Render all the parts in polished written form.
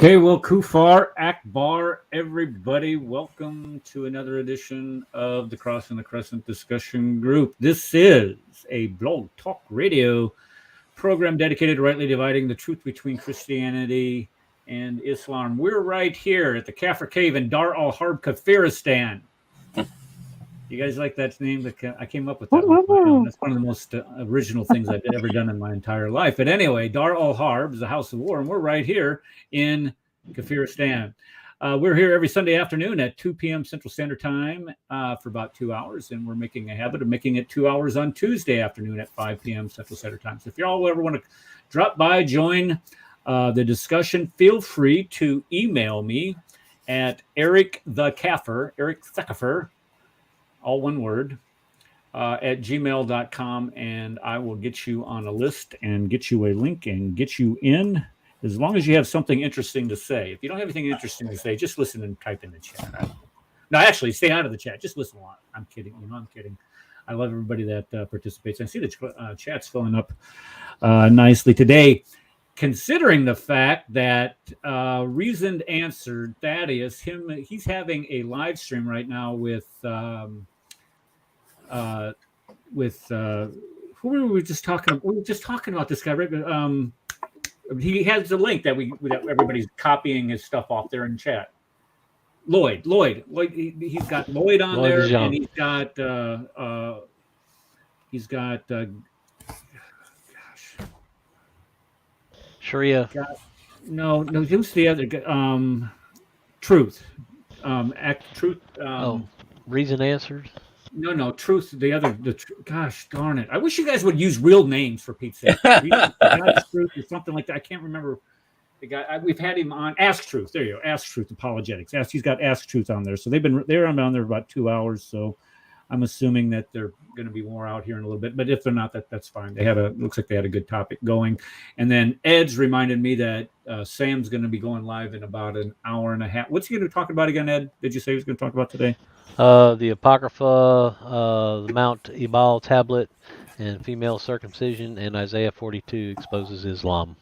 Okay, well, Kufar Akbar, everybody, welcome to another edition of the Cross and the Crescent discussion group. This is a blog talk radio program dedicated to rightly dividing the truth between Christianity and Islam. We're right here at the Kafir Cave in Dar al-Harb, Kafiristan. You guys like that name? I came up with that one. That's one of the most original things I've ever done in my entire life. But anyway, Dar al-Harb is a house of war, and we're right here in Kafiristan. We're here every Sunday afternoon at 2 p.m. Central Standard Time for about 2 hours, and we're making a habit of making it 2 hours on Tuesday afternoon at 5 p.m. Central Standard Time. So if y'all ever want to drop by, join the discussion, feel free to email me at Eric Thekafer, all one word, at gmail.com, and I will get you on a list and get you a link and get you in, as long as you have something interesting to say. If you don't have anything interesting to say, just listen and type in the chat. No, actually, stay out of the chat. Just listen a lot. I'm kidding. I'm kidding. I love everybody that participates. I see the chat's filling up nicely today. Considering the fact that Reasoned Answered Thaddeus, he's having a live stream right now with who were we just talking about? We were just talking about this guy, right? He has the link that everybody's copying his stuff off there in chat. Lloyd, he's got Lloyd on there, and he's got Sharia. No, who's the other guy? Truth. Truth. Reason Answered. No, Truth. Gosh darn it! I wish you guys would use real names for Pete's sake. Truth or something like that. I can't remember the guy. We've had him on Ask Truth. There you go. Ask Truth Apologetics. He's got Ask Truth on there. So they're on there about 2 hours. So I'm assuming that they're going to be more out here in a little bit. But if they're not, that's fine. Looks like they had a good topic going. And then Ed's reminded me that Sam's going to be going live in about an hour and a half. What's he going to talk about again, Ed? Did you say he was going to talk about today? The Apocrypha, the Mount Ebal tablet, and female circumcision, and Isaiah 42 exposes Islam.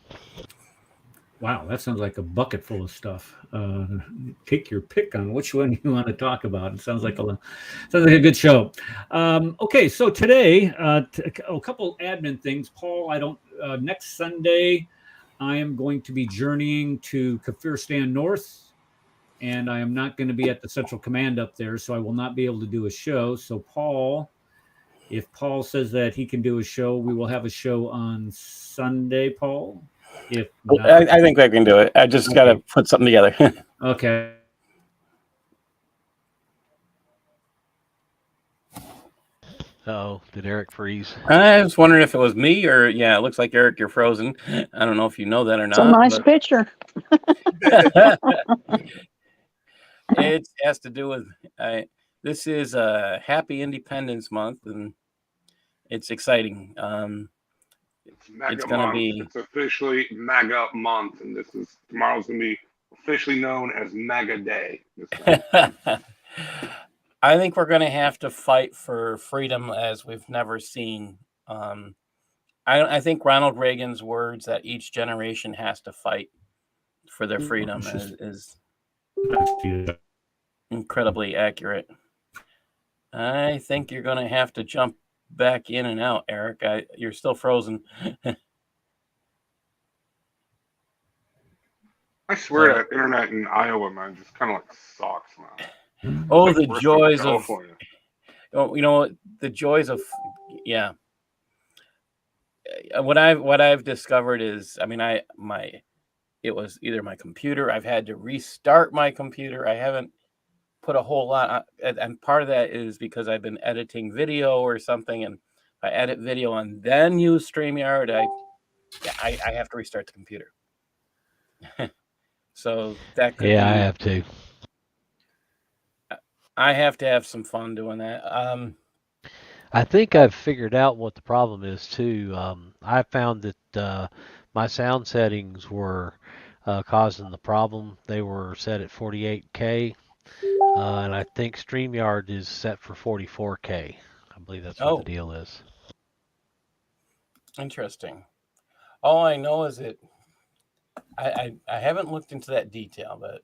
Wow, that sounds like a bucket full of stuff. Take your pick on which one you want to talk about. It sounds like a good show. Okay, so today, a couple admin things. Paul, next Sunday, I am going to be journeying to Kafiristan North, and I am not going to be at the Central Command up there, so I will not be able to do a show. So Paul, if Paul says that he can do a show, we will have a show on Sunday, Paul. If not, I think I can do it. I just got to put something together. Okay. Uh-oh, did Eric freeze? I was wondering if it was me or, it looks like, Eric, you're frozen. I don't know if you know that or not. It's a nice picture. It has to do with, this is a Happy Independence Month, and it's exciting. It's going to be. It's officially MAGA month, and tomorrow's going to be officially known as MAGA Day. I think we're going to have to fight for freedom as we've never seen. I think Ronald Reagan's words that each generation has to fight for their freedom is incredibly accurate. I think you're going to have to jump back in and out, Eric. You're still frozen. I swear that internet in Iowa, man, just kind of sucks, man. Oh, like the joys of the joys of What I've discovered is, it was either my computer. I've had to restart my computer. I haven't put a whole lot, and part of that is because I've been editing video or something, and I edit video and then use Streamyard. I have to restart the computer. So that could I have to. I have to have some fun doing that. I think I've figured out what the problem is too. I found that my sound settings were causing the problem. They were set at 48K. And I think Streamyard is set for 44K. I believe that's what the deal is. Interesting. All I know is I haven't looked into that detail, but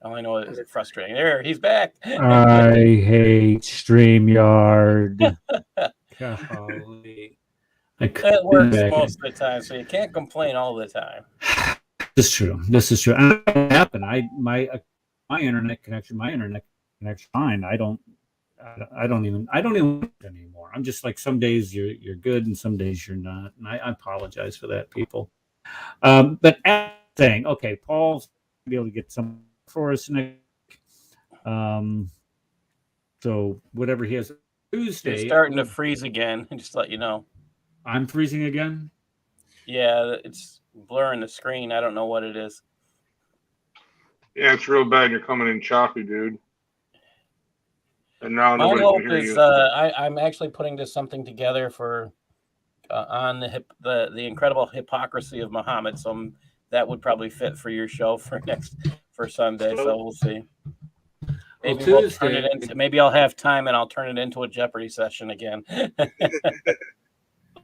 all I know is it's frustrating. There, he's back. I hate Streamyard. Golly. It works most of the time, so you can't complain all the time. This is true. This is true. And it happened. My internet connection fine. I don't even anymore. I'm just like, some days you're good and some days you're not. And I apologize for that, people. But saying, okay, Paul's gonna be able to get some for us next. So whatever he has Tuesday. You're starting to freeze again. Just to let you know. I'm freezing again. Yeah, it's blurring the screen. I don't know what it is. Yeah, it's real bad. You're coming in choppy, dude. And now my hope is you. I'm actually putting this something together for on the incredible hypocrisy of Muhammad. So that would probably fit for your show for Sunday. So we'll see. Maybe we'll turn it into. Maybe I'll have time and I'll turn it into a Jeopardy session again.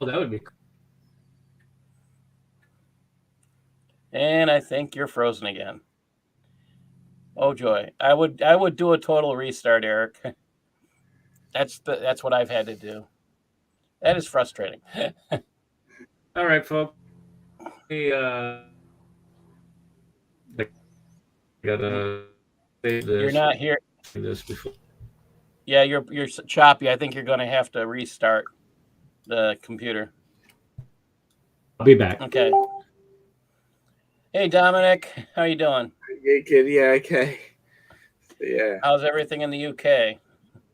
Oh, that would be cool. And I think you're frozen again. Oh joy! I would do a total restart, Eric. That's what I've had to do. That is frustrating. All right, folks. We gotta save this. You're not here. This before. Yeah, you're choppy. I think you're going to have to restart the computer. I'll be back. Okay. Hey, Dominic, how you doing? Yeah, good. Yeah, okay. Yeah. How's everything in the UK?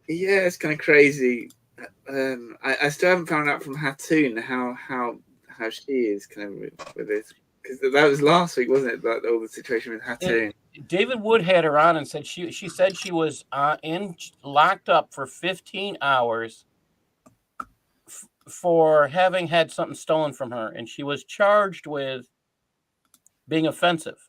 Yeah, it's kind of crazy. I still haven't found out from Hatoon how she is kind of with this, because that was last week, wasn't it? Like all the situation with Hatoon. David Wood had her on and said she said she was locked up for 15 hours for having had something stolen from her, and she was charged with being offensive.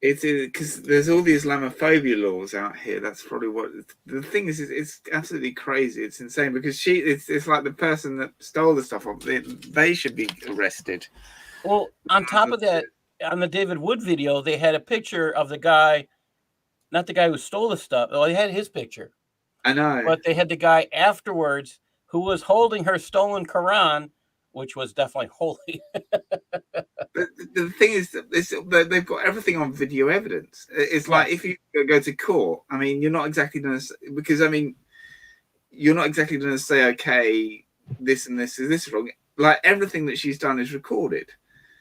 It's because there's all the Islamophobia laws out here. That's probably what the thing is. It's absolutely crazy. It's insane because it's like the person that stole the stuff off. They should be arrested. Well, on top of that, on the David Wood video, they had a picture of the guy, not the guy who stole the stuff. Well, they had his picture. I know. But they had the guy afterwards who was holding her stolen Quran, which was definitely holy. The thing is that they've got everything on video evidence. It's like if you go to court, I mean, you're not exactly going to, because I mean, you're not exactly going to say, okay, this and this is wrong. Like everything that she's done is recorded.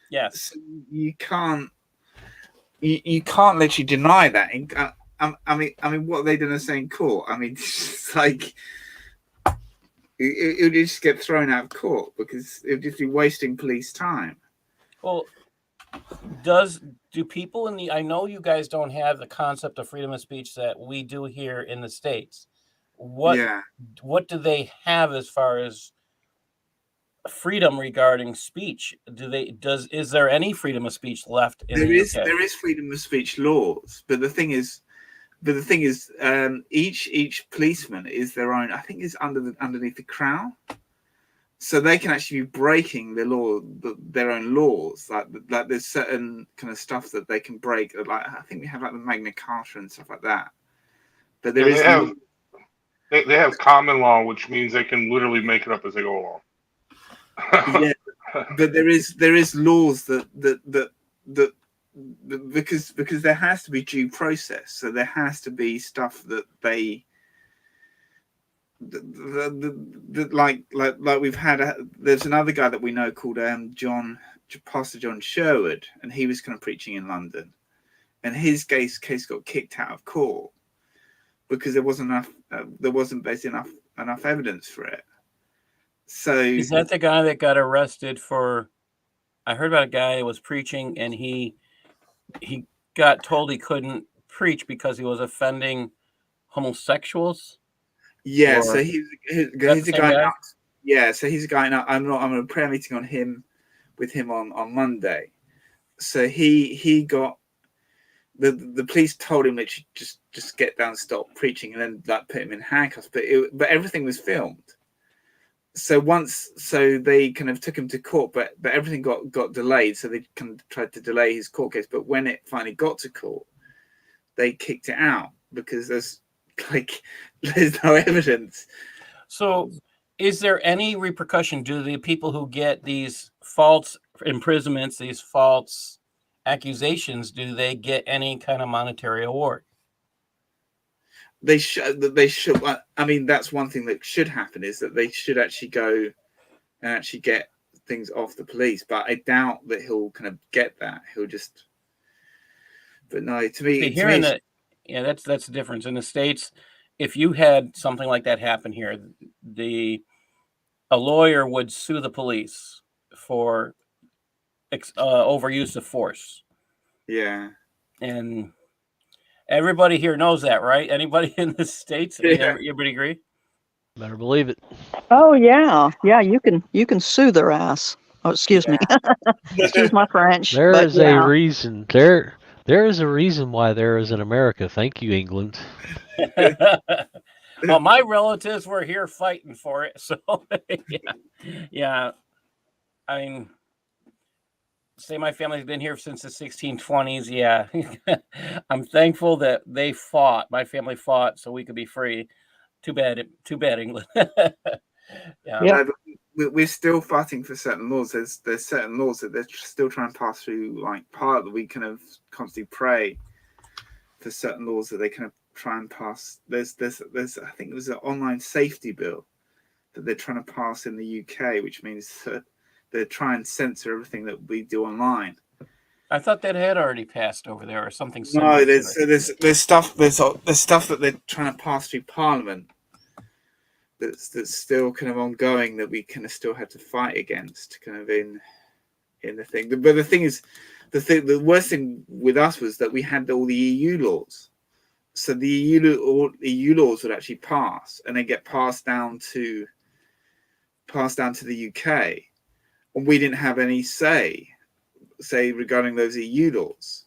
Yes. So you can't literally deny that. I mean, what are they going to say in court? I mean, it's like it would just get thrown out of court because it would just be wasting police time. Well, do people in the, I know you guys don't have the concept of freedom of speech that we do here in the States. What do they have as far as freedom regarding speech? Is there any freedom of speech left in the UK? There is freedom of speech laws, but the thing is, each policeman is their own. I think is underneath the Crown, so they can actually be breaking their own laws. Like there's certain kind of stuff that they can break. Like I think we have like the Magna Carta and stuff like that. But they have common law, which means they can literally make it up as they go along. Yeah, but there is laws that because there has to be due process, so there has to be stuff that they like we've had. There's another guy that we know called Pastor John Sherwood, and he was kind of preaching in London, and his case got kicked out of court because there wasn't basically enough evidence for it. So is that the guy that got arrested for? I heard about a guy who was preaching and he got told he couldn't preach because he was offending homosexuals. Yeah, so he's a guy. Now, yeah, so he's a guy. Now, I'm in a prayer meeting with him on Monday. So he got the police told him that you just get down, stop preaching, and then put him in handcuffs. But everything was filmed. so they kind of took him to court, but everything got delayed. So they kind of tried to delay his court case. But when it finally got to court, they kicked it out because there's no evidence. So is there any repercussion? Do the people who get these false imprisonments, these false accusations, do they get any kind of monetary award? They should. I mean, that's one thing that should happen, is that they should actually go and actually get things off the police. But I doubt that he'll kind of get that. He'll just. But no, to me, that's the difference in the States. If you had something like that happen here, a lawyer would sue the police for overuse of force. Yeah. And everybody here knows that, right? Anybody in the States? Yeah. Everybody agree? Better believe it. Oh yeah. You can sue their ass. Oh, excuse me. Excuse my French. There is a reason. There is a reason why there is an America. Thank you, England. Well, my relatives were here fighting for it, so yeah. I mean, say my family's been here since the 1620s. Yeah, I'm thankful that they fought. My family fought so we could be free. Too bad, England. Yeah. But we're still fighting for certain laws. There's certain laws that they're still trying to pass through, like Parliament. We kind of constantly pray for certain laws that they kind of try and pass. There's I think it was an online safety bill that they're trying to pass in the UK, which means that they're trying to censor everything that we do online. I thought that had already passed over there, or something similar. No, there's stuff that they're trying to pass through Parliament that's still kind of ongoing, that we kind of still had to fight against, kind of in the thing. But the thing is, the worst thing with us was that we had all the EU laws. So the EU laws would actually pass, and they get passed down to the UK, and we didn't have any say regarding those EU laws.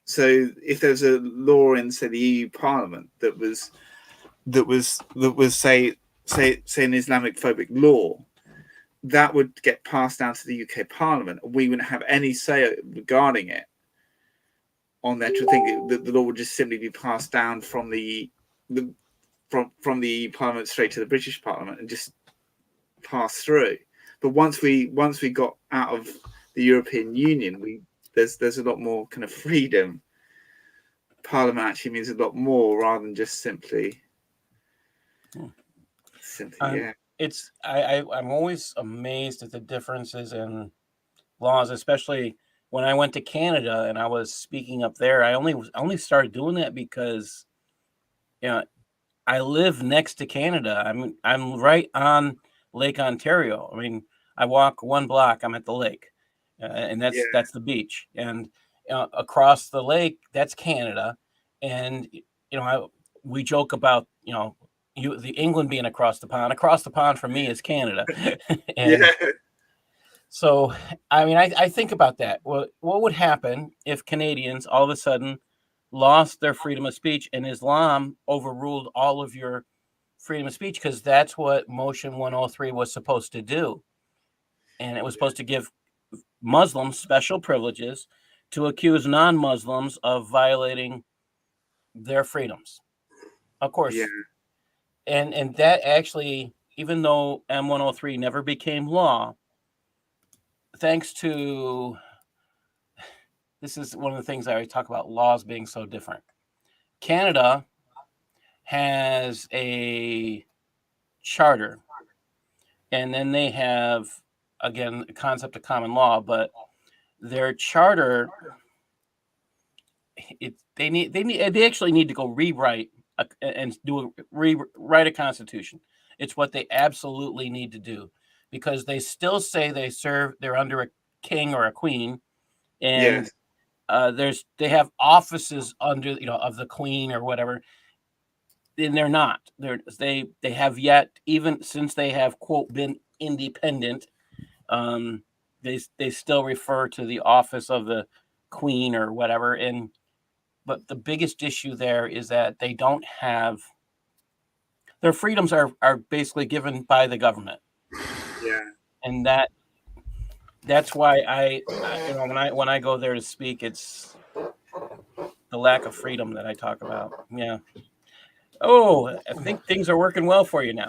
So if there's a law in, say, the EU Parliament that was say an Islamic phobic law, that would get passed down to the UK Parliament, and we wouldn't have any say regarding it on that. I think the law would just simply be passed down from the Parliament straight to the British Parliament and just pass through. But once we got out of the European Union, there's a lot more kind of freedom. Parliament actually means a lot more, rather than just simply. I'm always amazed at the differences in laws, especially when I went to Canada and I was speaking up there. I only started doing that because, I live next to Canada. I'm right on Lake Ontario. I mean, I walk 1 block, I'm at the lake, and that's the beach. And across the lake, that's Canada. And we joke about the England being across the pond. Across the pond for me is Canada. And so, I mean, I think about that. Well, what would happen if Canadians all of a sudden lost their freedom of speech and Islam overruled all of your freedom of speech? Because that's what Motion 103 was supposed to do. And it was supposed to give Muslims special privileges to accuse non-Muslims of violating their freedoms. Of course. Yeah. And that actually, even though M103 never became law, thanks to, this is one of the things I always talk about, laws being so different. Canada has a charter, and then they have, again, a concept of common law, but their charter, they actually need to go rewrite rewrite a constitution. It's what they absolutely need to do, because they still say they're under a king or a queen, and they have offices under of the queen or whatever, and they're not. They have yet, even since they have, quote, been independent, they still refer to the office of the queen or whatever. But the biggest issue there is that they don't have, their freedoms are basically given by the government. and that's why I when I go there to speak, it's the lack of freedom that I talk about. Yeah. Oh, I think things are working well for you now.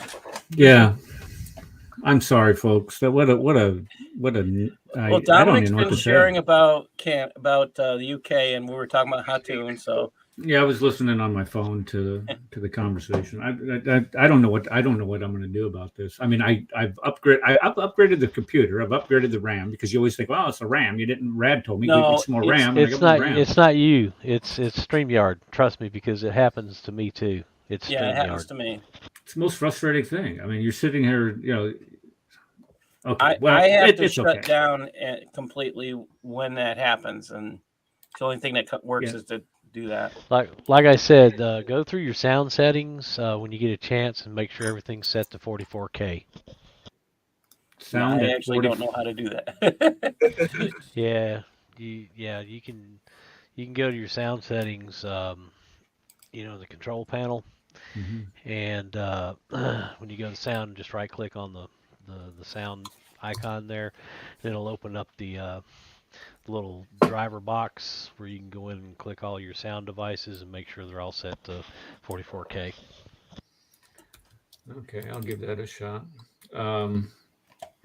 Yeah. I'm sorry, folks. What a well, Dominic's been sharing about the UK, and we were talking about Hatun. So yeah, I was listening on my phone to the conversation. I don't know what I'm going to do about this. I mean, I've upgraded the computer. I've upgraded the RAM because you always think, well, it's a RAM. You didn't. Rad told me we need some more RAM. It's not you. It's Streamyard. Trust me, because it happens to me too. It's Streamyard. It happens to me. It's the most frustrating thing. I mean, you're sitting here, Okay, I have to shut down completely when that happens, and the only thing that works is to do that. Like I said, go through your sound settings when you get a chance and make sure everything's set to 44K. I actually don't know how to do that. You can go to your sound settings, the control panel, and when you go to sound, just right click on the sound icon there, and it'll open up the little driver box where you can go in and click all your sound devices and make sure they're all set to 44K. Okay, I'll give that a shot. Now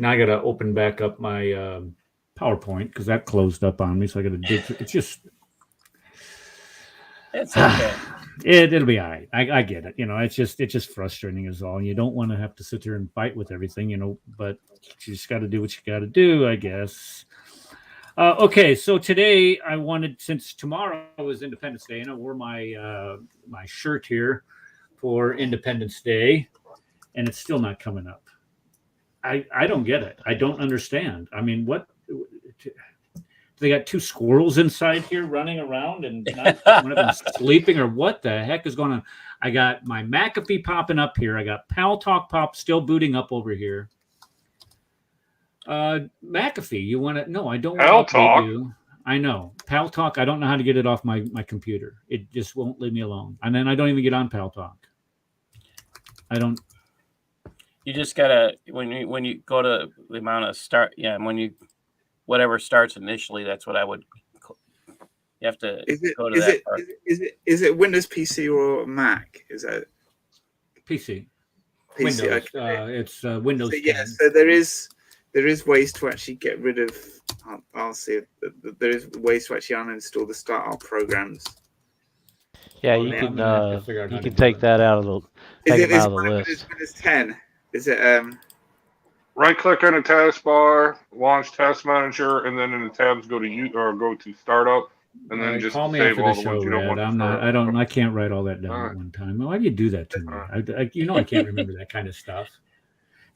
I got to open back up my PowerPoint because that closed up on me, so I got to dig. It's okay. It'll be all right. I get it. It's just frustrating is all. You don't want to have to sit there and fight with everything, but you just got to do what you got to do, I guess. Okay, so today I wanted, since tomorrow is Independence Day, and I wore my my shirt here for Independence Day, and it's still not coming up. I don't get it. I don't understand. I mean, what? They got two squirrels inside here running around and not one of them sleeping, or what the heck is going on? I got my McAfee popping up here. I got Pal Talk Pop still booting up over here. McAfee, you want to? No, I don't want to update you. I know. Pal Talk, I don't know how to get it off my computer. It just won't leave me alone. And then I don't even get on Pal Talk. I don't. You just gotta when you go to the amount of start, when you whatever starts initially, that's what I would. You have to go to that part. Is it Windows PC or Mac? Is that PC? Windows. Okay. It's Windows. So, there is ways to actually get rid of. I'll see if there is ways to actually uninstall the startup programs. Yeah, you can take that out of the. Take them out of the list. Is Windows 10? Is it Right click on the taskbar, launch Task Manager, and then in the tabs go to Startup, and then just save all the ones you don't want. I can't write all that down at one time. Why do you do that to me? I can't remember that kind of stuff.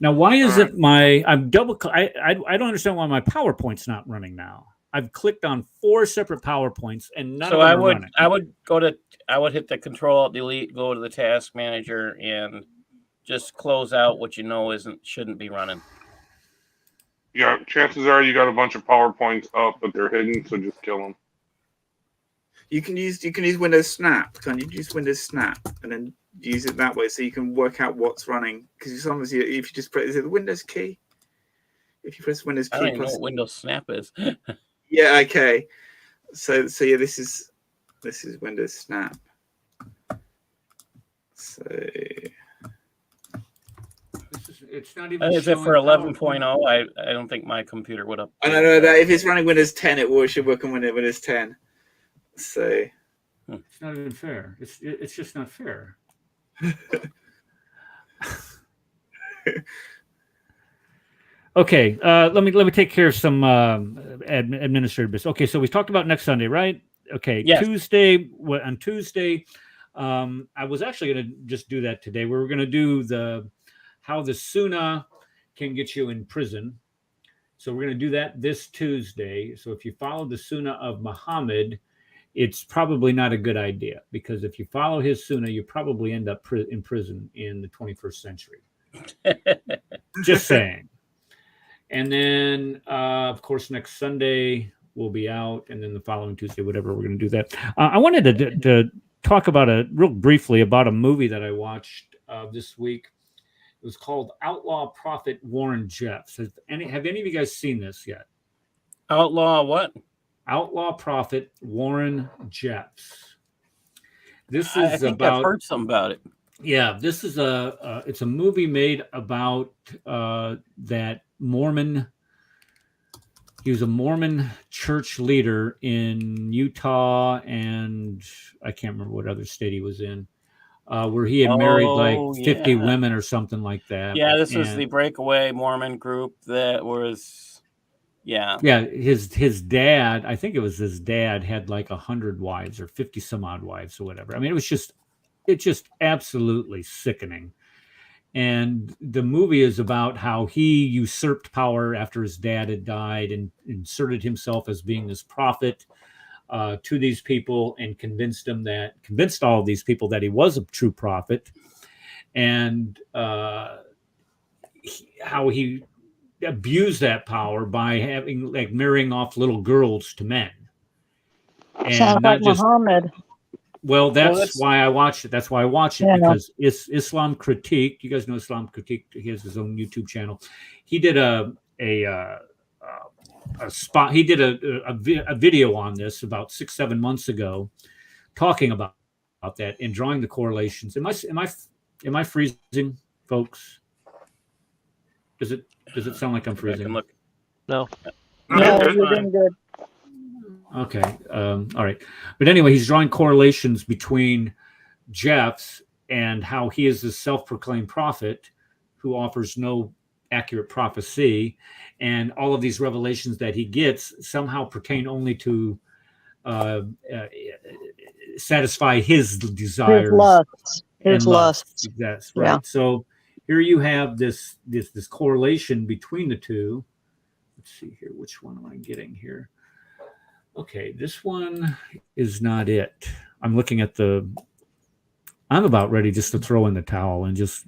Now, why is it I don't understand why my PowerPoint's not running now. I've clicked on 4 separate PowerPoints and none of them are running. I would hit the Control-Alt-Delete, go to the Task Manager, and just close out what shouldn't be running. Yeah, chances are you got a bunch of PowerPoints up, but they're hidden, so just kill them. You can use Windows Snap. Can you use Windows Snap and then use it that way so you can work out what's running? Because sometimes if you just press, is it the Windows key? If you press Windows key, I don't even know what Windows Snap is. Yeah. Okay. So yeah, this is Windows Snap. So. It's not even. Is it for 11.0? I don't think my computer would have. I don't know that if it's running Windows 10, it should work on Windows 10. So it's not even fair. It's just not fair. Okay, let me take care of some administrative business. Okay, so we talked about next Sunday, right? Okay, yes. On Tuesday, I was actually going to just do that today. We were going to do how the Sunnah can get you in prison. So we're going to do that this Tuesday. So if you follow the Sunnah of Muhammad, it's probably not a good idea, because if you follow his Sunnah, you probably end up in prison in the 21st century. Just saying. And then, of course, next Sunday we'll be out, and then the following Tuesday, whatever, we're going to do that. I wanted to talk about real briefly about a movie that I watched this week. It was called Outlaw Prophet Warren Jeffs. Have any of you guys seen this yet? Outlaw what? Outlaw Prophet Warren Jeffs. This I is think I've heard something about it. Yeah, this is it's a movie made about that Mormon. He was a Mormon church leader in Utah, and I can't remember what other state he was in, where he had married like 50 women or something like that. Yeah, this was the breakaway Mormon group that was, yeah. His dad, I think it was his dad, had like 100 wives or 50 some odd wives or whatever. I mean, it's just absolutely sickening. And the movie is about how he usurped power after his dad had died and inserted himself as being this prophet to these people and convinced all of these people that he was a true prophet, and how he abused that power by having like marrying off little girls to men. And sounds like Muhammad. Well, that's why I watched it. That's why I watched it, because Islam Critique. You guys know Islam Critique. He has his own YouTube channel. He did a spot. He did a video on this about 6-7 months ago, talking about that and drawing the correlations. Am I freezing, folks? Does it sound like I'm freezing? No. No, you're doing good. Okay. All right. But anyway, he's drawing correlations between Jeffs and how he is this self-proclaimed prophet who offers no accurate prophecy, and all of these revelations that he gets somehow pertain only to satisfy his desires, his lusts. That's right. Yeah. So here you have this correlation between the two. Let's see here. Which one am I getting here? Okay, this one is not it. I'm looking at I'm about ready just to throw in the towel and just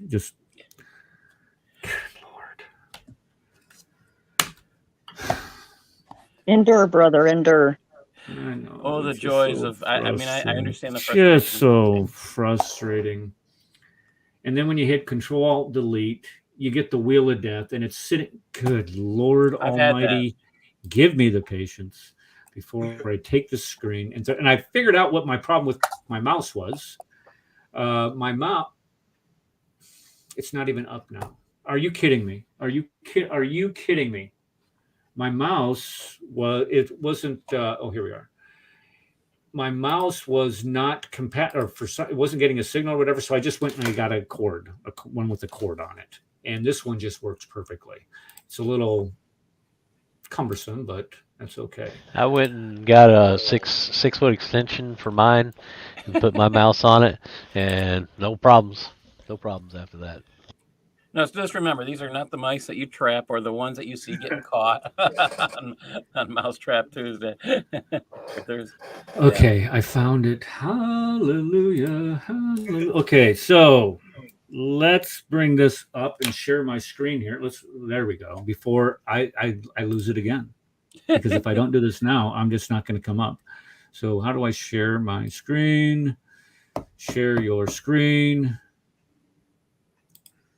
Lord. Endure, brother, endure. I know. Oh, the joys of, I understand the frustration. Just so frustrating. And then when you hit Control-Alt-Delete, you get the wheel of death, and it's sitting, good Lord Almighty, give me the patience before I take the screen. And I figured out what my problem with my mouse was. My mouse, it's not even up now. Are you kidding me? Are you kidding me? My mouse wasn't. Oh, here we are. My mouse was not compatible, it wasn't getting a signal or whatever. So I just went and I got a cord, one with a cord on it, and this one just works perfectly. It's a little cumbersome, but that's okay. I went and got a six foot extension for mine and put my mouse on it, and no problems after that. No, so just remember, these are not the mice that you trap or the ones that you see getting caught on Mousetrap Tuesday. Okay, I found it. Hallelujah. Okay, so let's bring this up and share my screen here. There we go. Before I lose it again. Because if I don't do this now, I'm just not going to come up. So how do I share my screen? Share your screen.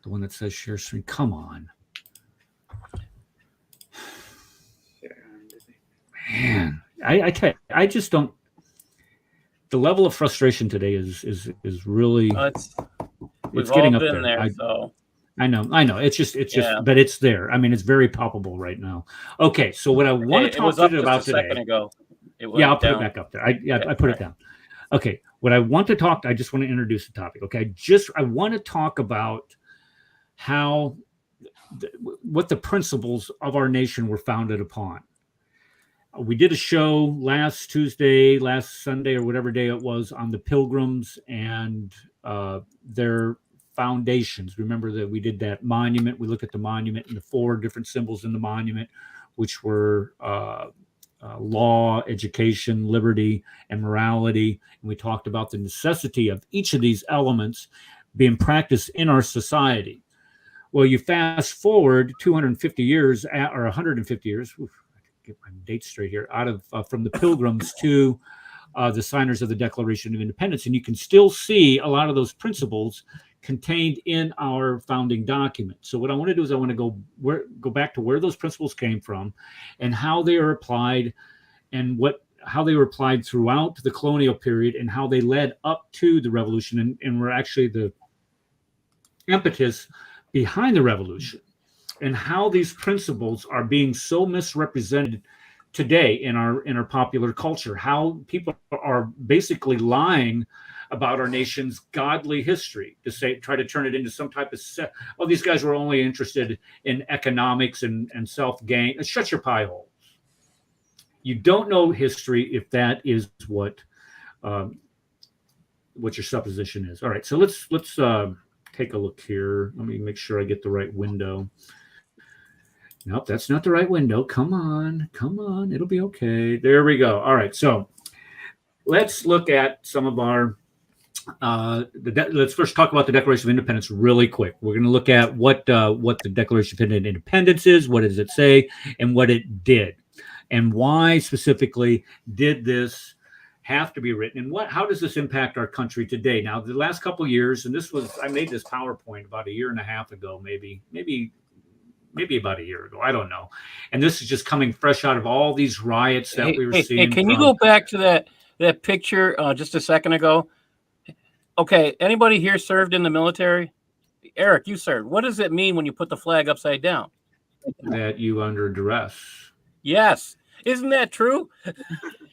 The one that says share screen. Come on. Man, I tell you, I just don't. The level of frustration today is really. We've getting all up been there. So. I know. It's just, but it's there. I mean, it's very palpable right now. Okay, so what I want to talk to you about today. Second ago. I'll put it back up there. I put it down. Okay, what I want to talk. I just want to introduce the topic. Okay, I want to talk about how, what the principles of our nation were founded upon. We did a show last Sunday, or whatever day it was, on the Pilgrims and their foundations. Remember that we did that monument. We looked at the monument and the 4 different symbols in the monument, which were law, education, liberty, and morality. And we talked about the necessity of each of these elements being practiced in our society. Well, you fast forward 250 years or 150 years. Oof, I can get my dates straight here. Out of from the Pilgrims to the signers of the Declaration of Independence, and you can still see a lot of those principles contained in our founding document. So what I want to do is I want to go back to where those principles came from and how they are applied and how they were applied throughout the colonial period and how they led up to the revolution and were actually the impetus behind the revolution, and how these principles are being so misrepresented today in our popular culture, how people are basically lying about our nation's godly history to try to turn it into some type of these guys were only interested in economics and self-gain. Shut your pie holes. You don't know history if that is what your supposition is. All right, so let's take a look here. Let me make sure I get the right window. Nope, that's not the right window. Come on. It'll be okay. There we go. All right, so let's look at some of our let's first talk about the Declaration of Independence really quick. We're going to look at what the Declaration of Independence is, what does it say, and what it did, and why specifically did this have to be written, and how does this impact our country today? Now, the last couple of years, and I made this PowerPoint about a year and a half ago, maybe about a year ago, I don't know. And this is just coming fresh out of all these riots that we were seeing. Hey, can you go back to that picture just a second ago? Okay, anybody here served in the military? Eric, you served. What does it mean when you put the flag upside down? That you under duress. Yes. Isn't that true?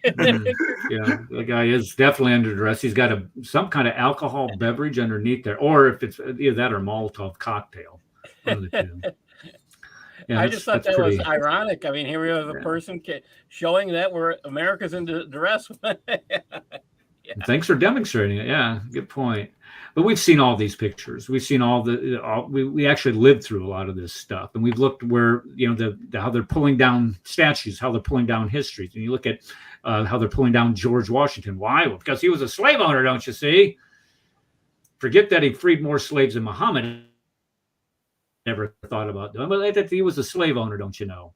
Yeah, the guy is definitely under duress. He's got some kind of alcohol beverage underneath there, or if it's either that or Molotov cocktail. One of the two. Yeah, I just thought that was ironic. I mean, here we have a person showing that America's into duress. Yeah. Thanks for demonstrating it. Yeah, good point. But we've seen all these pictures. We've seen we actually lived through a lot of this stuff, and we've looked where how they're pulling down statues, how they're pulling down histories, and you look at how they're pulling down George Washington. Why? Well, because he was a slave owner, don't you see? Forget that he freed more slaves than Muhammad never thought about doing, but that he was a slave owner, don't you know?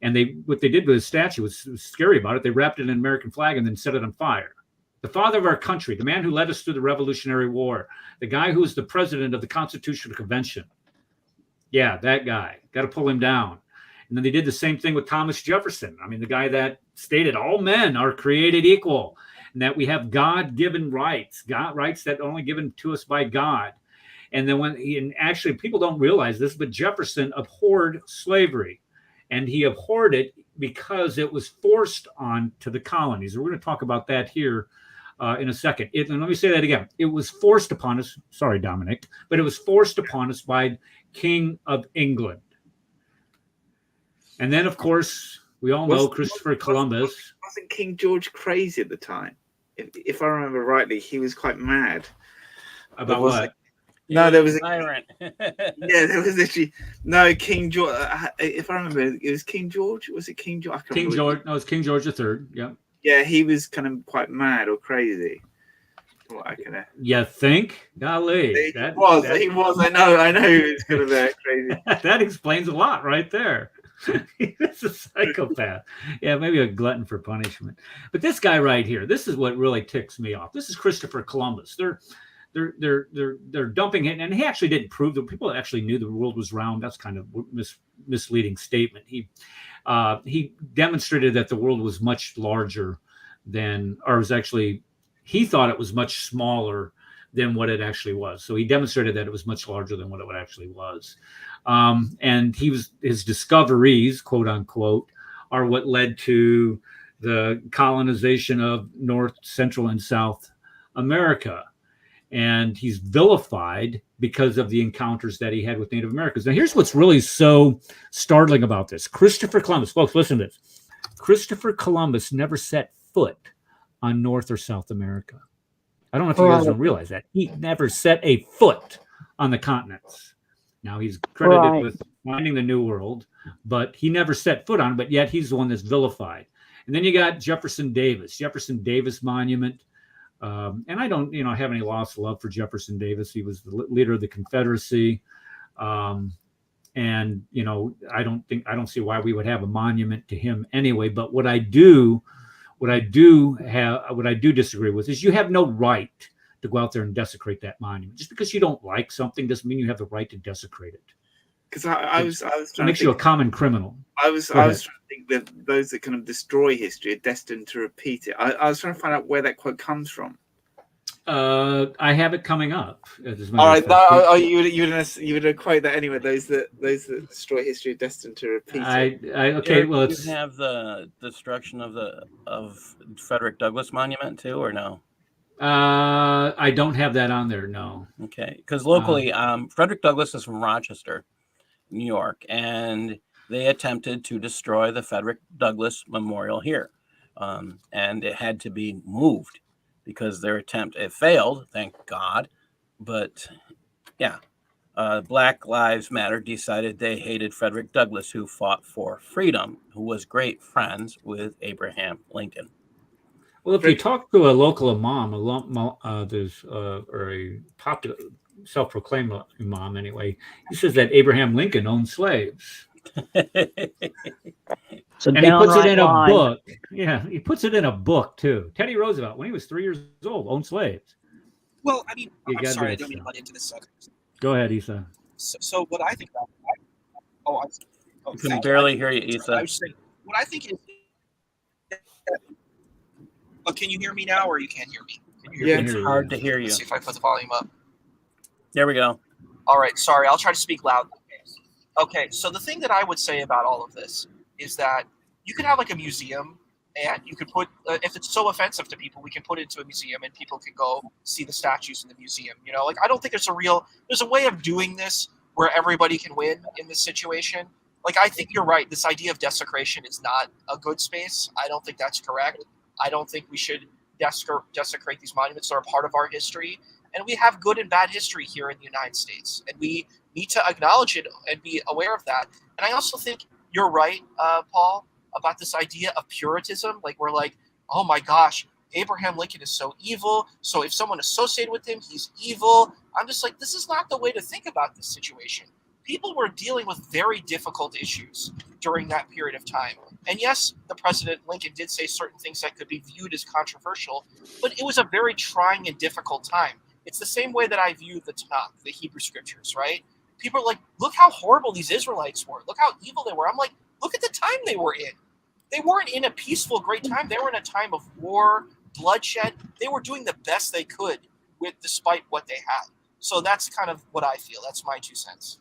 And what they did with his statue was scary about it. They wrapped it in an American flag and then set it on fire. The father of our country, the man who led us through the Revolutionary War, the guy who was the president of the Constitutional Convention. Yeah, that guy. Got to pull him down. And then they did the same thing with Thomas Jefferson. I mean, the guy that stated all men are created equal and that we have God-given rights, rights that are only given to us by God. And then actually people don't realize this, but Jefferson abhorred slavery, and he abhorred it because it was forced on to the colonies. We're going to talk about that here in a second. And let me say that again. It was forced upon us. Sorry, Dominic, but it was forced upon us by King of England. And then, of course, we all know Christopher Columbus. Wasn't King George crazy at the time? If I remember rightly, he was quite mad. About what? No, there was a tyrant. Yeah, there was literally King George. If I remember, it was King George. Was it King George? King George. No, it's King George III. Yeah. Yeah, he was kind of quite mad or crazy. You think? Golly, he was. I know. He was kind of crazy. That explains a lot, right there. He's a psychopath. Yeah, maybe a glutton for punishment. But this guy right here, this is what really ticks me off. This is Christopher Columbus. They're dumping it, and he actually didn't prove that people actually knew the world was round. That's kind of misleading statement. He demonstrated that the world was much larger than, or was actually, he thought it was much smaller than what it actually was. So he demonstrated that it was much larger than what it actually was. And his discoveries, quote unquote, are what led to the colonization of North, Central, and South America. And he's vilified because of the encounters that he had with Native Americans. Now, here's what's really so startling about this. Christopher Columbus, folks, listen to this. Christopher Columbus never set foot on North or South America. I don't know if you guys don't realize that. He never set a foot on the continents. Now, he's credited with finding the New World, but he never set foot on it, but yet he's the one that's vilified. And then you got Jefferson Davis Monument. And I don't, have any loss of love for Jefferson Davis. He was the leader of the Confederacy. And, I don't see why we would have a monument to him anyway. But what I do disagree with is you have no right to go out there and desecrate that monument. Just because you don't like something doesn't mean you have the right to desecrate it. Because I was It makes you a common criminal. I was trying to think that those that kind of destroy history are destined to repeat it. I was trying to find out where that quote comes from. I have it coming up. All right, you would equate that anyway. Those that destroy history are destined to repeat it. Okay. Well, you have the destruction of Frederick Douglass Monument too, or no? I don't have that on there. No. Okay, because locally, Frederick Douglass is from Rochester, New York, and they attempted to destroy the Frederick Douglass Memorial here, and it had to be moved because their attempt, it failed, thank God. But yeah, Black Lives Matter decided they hated Frederick Douglass, who fought for freedom, who was great friends with Abraham Lincoln. Well, if you talk to a local imam, or a popular, self-proclaimed imam anyway, he says that Abraham Lincoln owned slaves. And he puts it in a book. Yeah, he puts it in a book too. Teddy Roosevelt, when he was 3 years old, owned slaves. Well, I mean, I'm sorry, I didn't mean to butt into this subject. Go ahead, Issa. So what I think about I can barely hear you, Issa. I was saying, what I think is, can you hear me now, or you can't hear me? It's hard to hear you. Let's see if I put the volume up. There we go. All right, sorry, I'll try to speak loudly. Okay, so the thing that I would say about all of this is that you could have like a museum, and you could put, if it's so offensive to people, we can put it into a museum and people can go see the statues in the museum. You know, like, I don't think there's a way of doing this where everybody can win in this situation. Like, I think you're right. This idea of desecration is not a good space. I don't think that's correct. I don't think we should desecrate these monuments that are part of our history. And we have good and bad history here in the United States. And we need to acknowledge it and be aware of that. And I also think you're right, Paul, about this idea of puritanism. Like, we're like, oh my gosh, Abraham Lincoln is so evil. So if someone associated with him, he's evil. I'm just like, this is not the way to think about this situation. People were dealing with very difficult issues during that period of time. And yes, the President Lincoln did say certain things that could be viewed as controversial, but it was a very trying and difficult time. It's the same way that I view the Tanakh, the Hebrew scriptures, right? People are like, look how horrible these Israelites were. Look how evil they were. I'm like, look at the time they were in. They weren't in a peaceful, great time. They were in a time of war, bloodshed. They were doing the best they could despite what they had. So that's kind of what I feel. That's my 2 cents.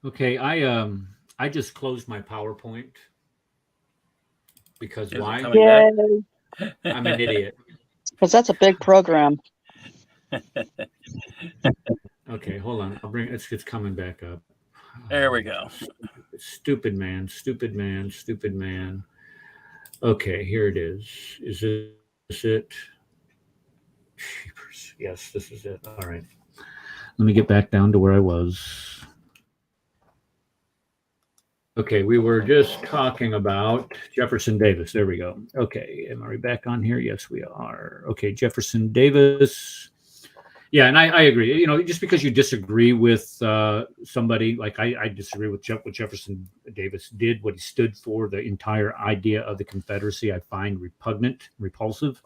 Okay, I just closed my PowerPoint because why? I'm an idiot. Because that's a big program. Okay, hold on. It's coming back up. There we go. Stupid man. Okay, here it is. Is this it? Yes, this is it. All right. Let me get back down to where I was. Okay, we were just talking about Jefferson Davis. There we go. Okay, am I back on here? Yes, we are. Okay, Jefferson Davis. Yeah, and I agree. You know, just because you disagree with somebody, like I disagree with what Jefferson Davis did, what he stood for, the entire idea of the Confederacy, I find repugnant, repulsive.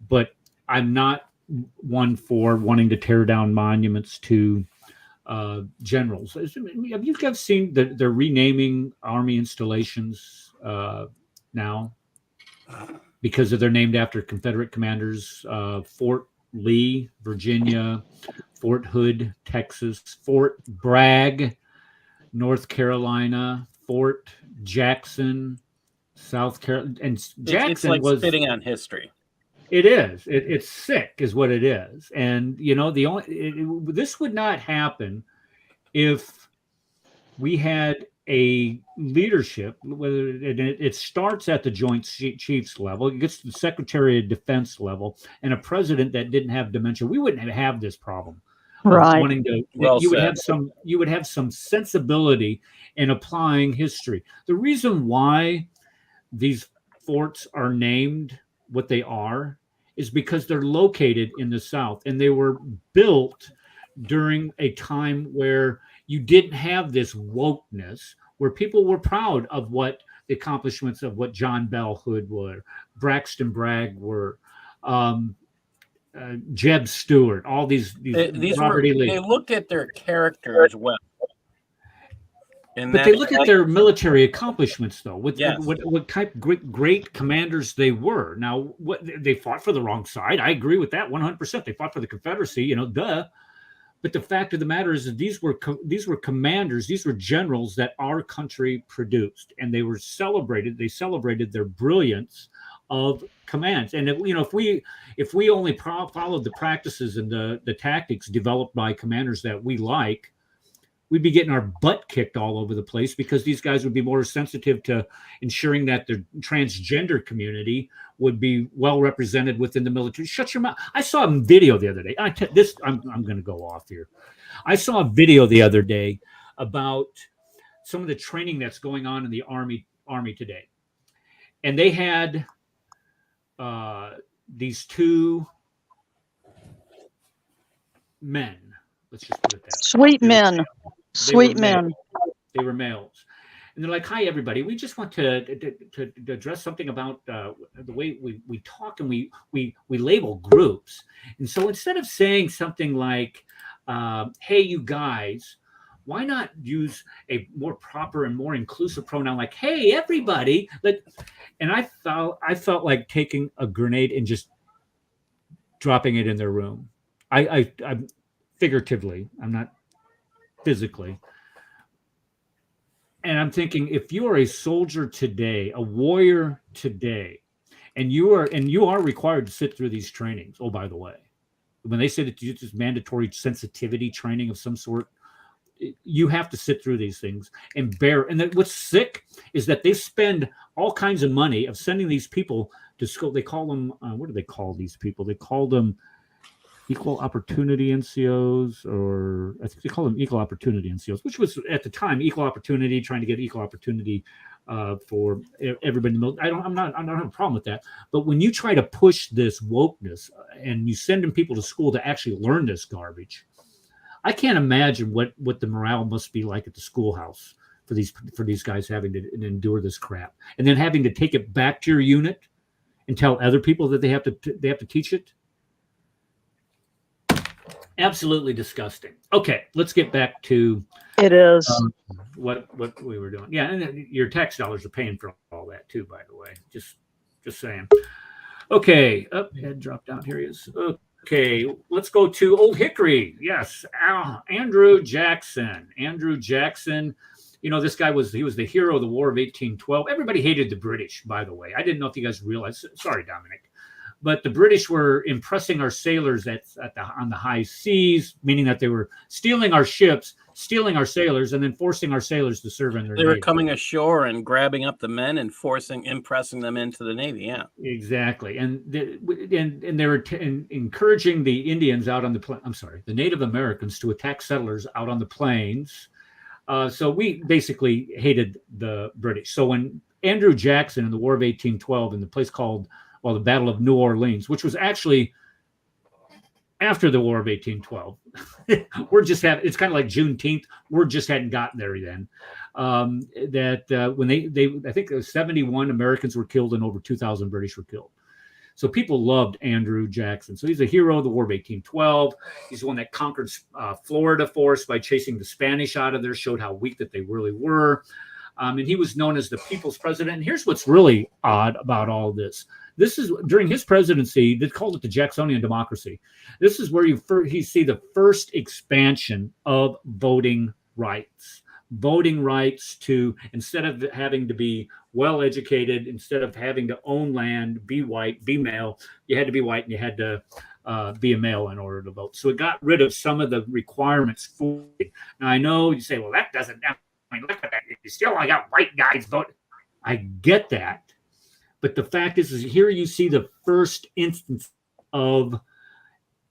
But I'm not one for wanting to tear down monuments to generals. Have you guys seen they're renaming Army installations now because they're named after Confederate commanders? Fort Lee, Virginia; Fort Hood, Texas; Fort Bragg, North Carolina; Fort Jackson, South Carolina. And Jackson it's like spitting on history. It is. It's sick, is what it is. And you know, this would not happen if we had a leadership. Whether it starts at the Joint Chiefs level, it gets to the Secretary of Defense level, and a president that didn't have dementia, we wouldn't have this problem. Right. Wanting to, you would have some sensibility in applying history. The reason why these forts are named what they are is because they're located in the South, and they were built during a time where you didn't have this wokeness, where people were proud of what the accomplishments of what John Bell Hood were, Braxton Bragg were, Jeb Stewart, all these Robert E. Lee. They looked at their character as well. But they look at their military accomplishments, though, with Yes. what type great commanders they were. Now, what they fought for the wrong side. I agree with that 100%. They fought for the Confederacy, duh. But the fact of the matter is that these were commanders, these were generals that our country produced, and they were celebrated. They celebrated their brilliance of commands. And if we only followed the practices and the tactics developed by commanders that we like, we'd be getting our butt kicked all over the place, because these guys would be more sensitive to ensuring that the transgender community would be well represented within the military. Shut your mouth. I saw a video the other day. I'm going to go off here. I saw a video the other day about some of the training that's going on in the Army today. And they had these two men. Let's just put it that way. Sweet men. Sweet men. They were males. And they're like, "Hi, everybody. We just want to address something about the way we talk and we label groups. And so instead of saying something like, hey, you guys, why not use a more proper and more inclusive pronoun like, hey, everybody?" And I felt like taking a grenade and just dropping it in their room. I figuratively, I'm not physically. And I'm thinking, if you are a soldier today, a warrior today, and you are required to sit through these trainings. Oh, by the way, when they say that it's mandatory sensitivity training of some sort, you have to sit through these things and bear. And what's sick is that they spend all kinds of money of sending these people to school. They call them, what do they call these people? They call them equal opportunity NCOs, or I think they call them equal opportunity NCOs, which was at the time equal opportunity, trying to get equal opportunity for everybody. I don't have a problem with that. But when you try to push this wokeness and you send in people to school to actually learn this garbage, I can't imagine what the morale must be like at the schoolhouse for these guys having to endure this crap, and then having to take it back to your unit and tell other people that they have to teach it. Absolutely disgusting. Okay, let's get back to it is what we were doing. Yeah, and your tax dollars are paying for all that too, by the way. Just saying. Okay, head drop down. Here he is. Okay, let's go to Old Hickory. Yes, Andrew Jackson. Andrew Jackson. This guy was the hero of the War of 1812. Everybody hated the British, by the way. I didn't know if you guys realized. Sorry, Dominic. But the British were impressing our sailors on the high seas, meaning that they were stealing our ships, stealing our sailors, and then forcing our sailors to serve in their navy. They were coming ashore and grabbing up the men and impressing them into the navy. Yeah, exactly. And they were encouraging the Indians out on the Native Americans to attack settlers out on the plains. So we basically hated the British. So when Andrew Jackson in the War of 1812 in the place called the Battle of New Orleans, which was actually after the War of 1812. It's kind of like Juneteenth. We're just hadn't gotten there then. When I think 71 Americans were killed and over 2,000 British were killed. So people loved Andrew Jackson. So he's a hero of the War of 1812. He's the one that conquered Florida for us by chasing the Spanish out of there, showed how weak that they really were. And he was known as the people's president. And here's what's really odd about all this. This is during his presidency, they called it the Jacksonian democracy. This is where you see the first expansion of voting rights. Voting rights to, instead of having to be well-educated, instead of having to own land, be white, be male, you had to be white and you had to be a male in order to vote. So it got rid of some of the requirements for it. Now, I know you say, well, that doesn't, look at that. You still only got white guys voting. I get that. But the fact is here you see the first instance of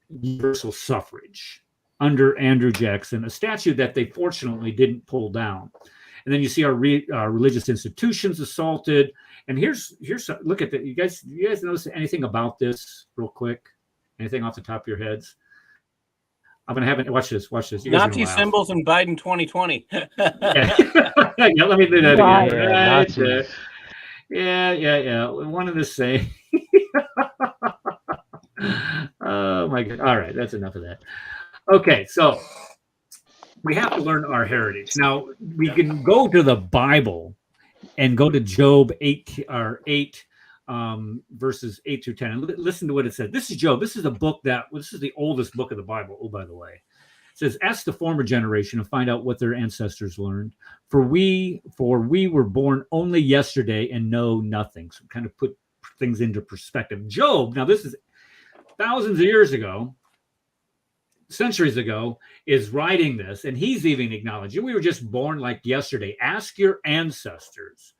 universal suffrage under Andrew Jackson, a statute that they fortunately didn't pull down. And then you see our religious institutions assaulted. And here's look at that. You guys notice anything about this real quick? Anything off the top of your heads? I'm gonna have it. Watch this. Watch this. You guys are Nazi gonna laugh. symbols in Biden 2020. Yeah. Yeah, let me do that Right. again. Yeah, Nazis. Yeah. One of the same. Oh my God. All right, that's enough of that. Okay, so we have to learn our heritage. Now we can go to the Bible and go to Job 8 verses 8 through 10 and listen to what it says. This is Job. This is a book this is the oldest book of the Bible. Oh, by the way, it says, "Ask the former generation and find out what their ancestors learned. For we were born only yesterday and know nothing." So kind of put things into perspective. Job. Now this is thousands of years ago, centuries ago, is writing this, and he's even acknowledging we were just born like yesterday. Ask your ancestors,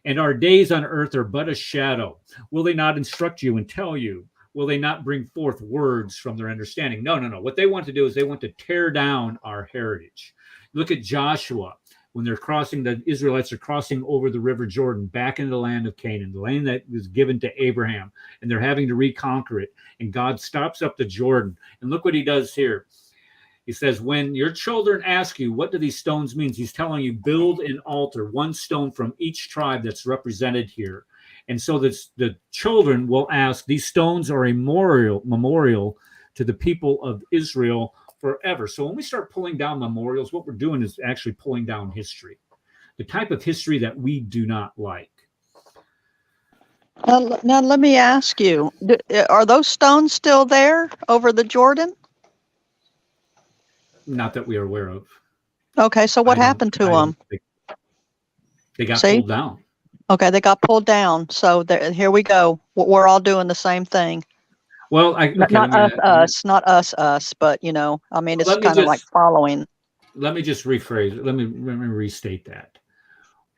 and our days on earth are but a shadow. Will they not instruct you and tell you? Will they not bring forth words from their understanding? No. What they want to do is they want to tear down our heritage. Look at Joshua. When the Israelites are crossing over the river Jordan back into the land of Canaan, the land that was given to Abraham, and they're having to reconquer it. And God stops up the Jordan. And look what he does here. He says, when your children ask you, what do these stones mean? He's telling you, build an altar, one stone from each tribe that's represented here. And so the children will ask, these stones are a memorial to the people of Israel forever. So when we start pulling down memorials, what we're doing is actually pulling down history, the type of history that we do not like. Now let me ask you, are those stones still there over the Jordan? Not that we are aware of. Okay, so what happened to them? They got pulled down. Okay, they got pulled down. So here we go. We're all doing the same thing. Well, not us, but I mean, it's kind of like following. Let me just rephrase it. Let me restate that.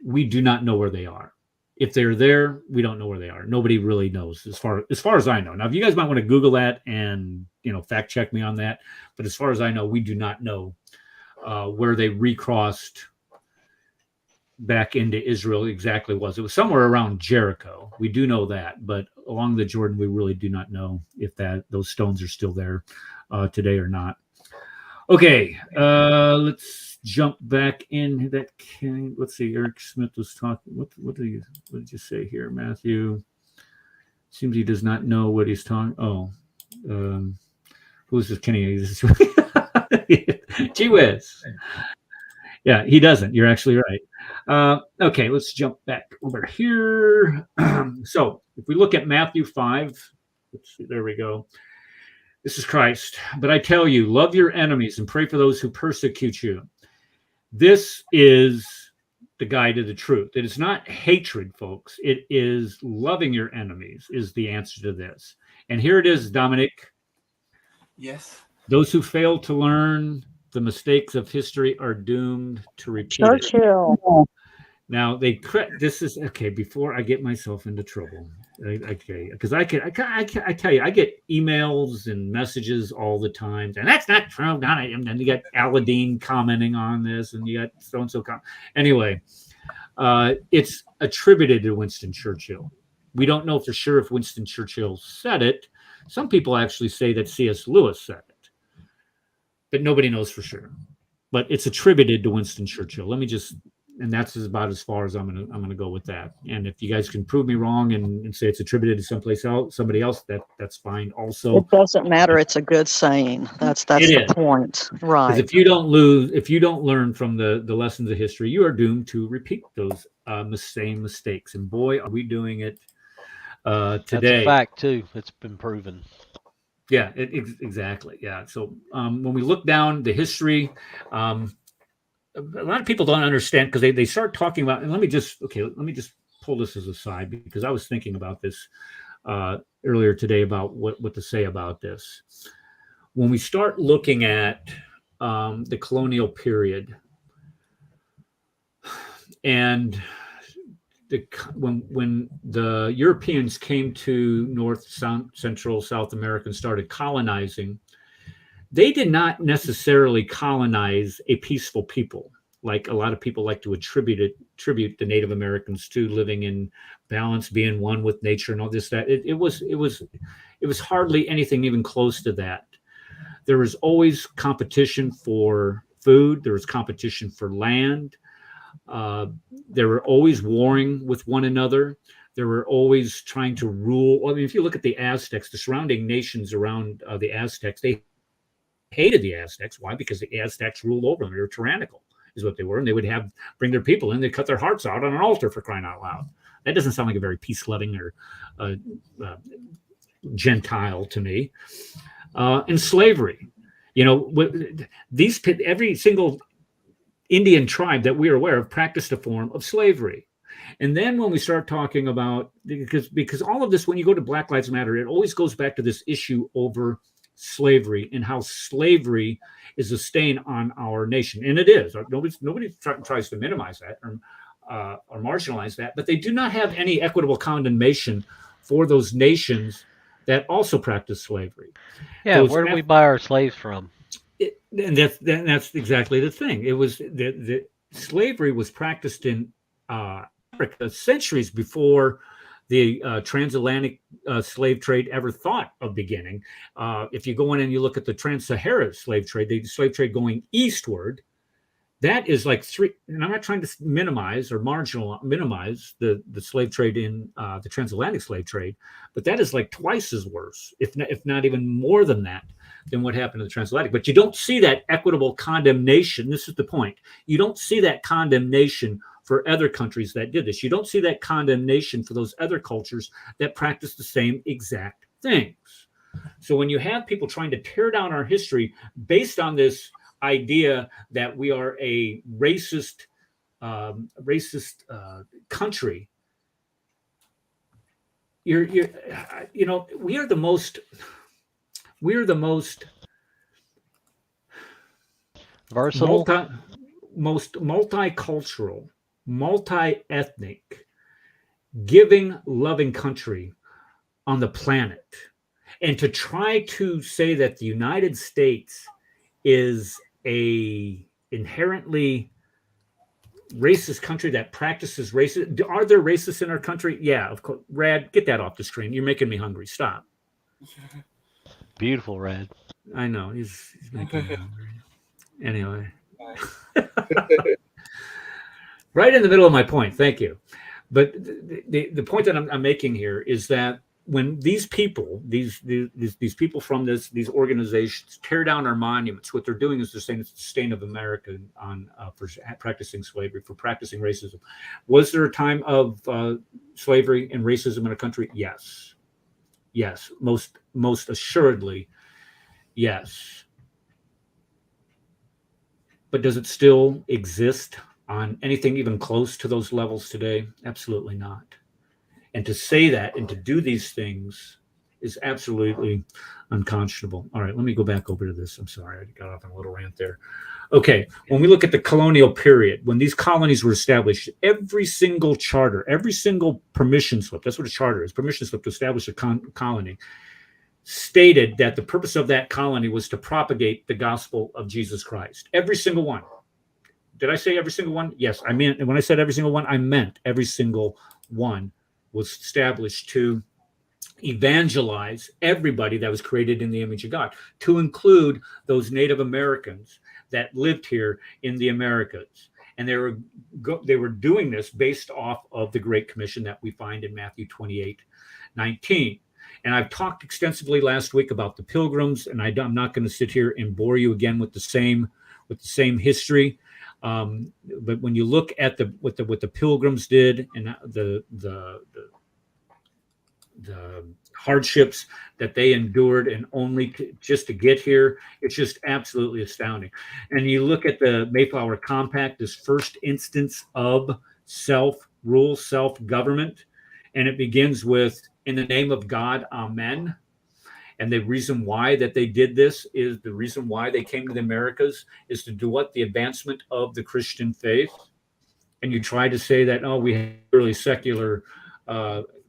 We do not know where they are. If they're there, we don't know where they are. Nobody really knows, as far as I know. Now, if you guys might want to Google that and fact check me on that, but as far as I know, we do not know where they recrossed back into Israel exactly was. It was somewhere around Jericho. We do know that, but along the Jordan, we really do not know if those stones are still there today or not. Okay, let's jump back in. Let's see. Eric Smith was talking. What did you say here, Matthew? Seems he does not know what he's talking. Oh, who's this? Kenny? Gee whiz. Yeah, he doesn't. You're actually right. Okay, let's jump back over here. So if we look at Matthew 5, let's see, there we go. This is Christ. But I tell you, love your enemies and pray for those who persecute you. This is the guide to the truth. It is not hatred, folks. It is loving your enemies is the answer to this. And here it is, Dominic. Yes. Those who fail to learn the mistakes of history are doomed to repeat Churchill. it. Now this is okay. Before I get myself into trouble, okay, because I tell you, I get emails and messages all the time, and that's not true. And then you got Aladdin commenting on this, and you got so and so. Anyway, it's attributed to Winston Churchill. We don't know for sure if Winston Churchill said it. Some people actually say that C.S. Lewis said it, but nobody knows for sure. But it's attributed to Winston Churchill. And that's about as far as I'm gonna go with that. And if you guys can prove me wrong and say it's attributed to somebody else, that's fine. Also, it doesn't matter. It's a good saying. That's the point, right? If you don't learn from the lessons of history, you are doomed to repeat those same mistakes. And boy, are we doing it today. That's a fact too. It's been proven. Yeah, exactly. Yeah. So when we look down the history, a lot of people don't understand because they start talking about, and let me just pull this as a side because I was thinking about this earlier today about what to say about this. When we start looking at the colonial period and when the Europeans came to North, Central, South America and started colonizing, they did not necessarily colonize a peaceful people, like a lot of people like to attribute the Native Americans to, living in balance, being one with nature, and all this. That it was hardly anything even close to that. there was always competition for food. There was competition for land. They were always warring with one another. They were always trying to rule. I mean, if you look at the Aztecs, the surrounding nations around the Aztecs, they hated the Aztecs. Why? Because the Aztecs ruled over them. They were tyrannical, is what they were. And they would bring their people in. They'd cut their hearts out on an altar, for crying out loud. That doesn't sound like a very peace-loving or Gentile to me. And slavery. You know, every single Indian tribe that we are aware of practiced a form of slavery. And then when we start talking about, because all of this, when you go to Black Lives Matter, it always goes back to this issue over slavery and how slavery is a stain on our nation. And it is. Nobody tries to minimize that or marginalize that, but they do not have any equitable condemnation for those nations that also practice slavery. Yeah, where do we buy our slaves from? And that's exactly the thing. It was the slavery was practiced in Africa centuries before the transatlantic slave trade ever thought of beginning. If you go in and you look at the trans-Sahara slave trade, the slave trade going eastward, that is like and I'm not trying to minimize or minimize the slave trade in the transatlantic slave trade, but that is like twice as worse, if not even more than that, than what happened in the transatlantic. But you don't see that equitable condemnation. This is the point. You don't see that condemnation for other countries that did this. You don't see that condemnation for those other cultures that practice the same exact things. So when you have people trying to tear down our history based on this idea that we are a racist country, you know, we are the most versatile, most multicultural, multi-ethnic, giving, loving country on the planet. And to try to say that the United States is a inherently racist country that practices racism. Are there racists in our country? Yeah, of course. Rad, get that off the screen. You're making me hungry. Stop. Beautiful, Rad. I know. He's making me hungry. Anyway. Right in the middle of my point. Thank you. But the point that I'm making here is that when these people, these people from these organizations tear down our monuments, what they're doing is they're saying it's the stain of America for practicing slavery, for practicing racism. Was there a time of slavery and racism in a country? Yes. Yes, most assuredly, yes. But does it still exist on anything even close to those levels today? Absolutely not. And to say that and to do these things is absolutely unconscionable. All right, let me go back over to this. I'm sorry, I got off on a little rant there. Okay, when we look at the colonial period, when these colonies were established, every single charter, every single permission slip, that's what a charter is, permission slip to establish a colony, stated that the purpose of that colony was to propagate the gospel of Jesus Christ. Every single one. Did I say every single one? Yes, I meant, and when I said every single one, I meant every single one was established to evangelize everybody that was created in the image of God, to include those Native Americans that lived here in the Americas. And they were doing this based off of the Great Commission that we find in Matthew 28:19. And I've talked extensively last week about the Pilgrims, and I'm not going to sit here and bore you again with the same history. But when you look at what the Pilgrims did and the hardships that they endured and only just to get here, it's just absolutely astounding. And you look at the Mayflower Compact, this first instance of self-rule, self-government, and it begins with, "In the name of God, Amen." And the reason why that they did this is the reason why they came to the Americas is to do what? The advancement of the Christian faith. And you try to say that, oh, we have really secular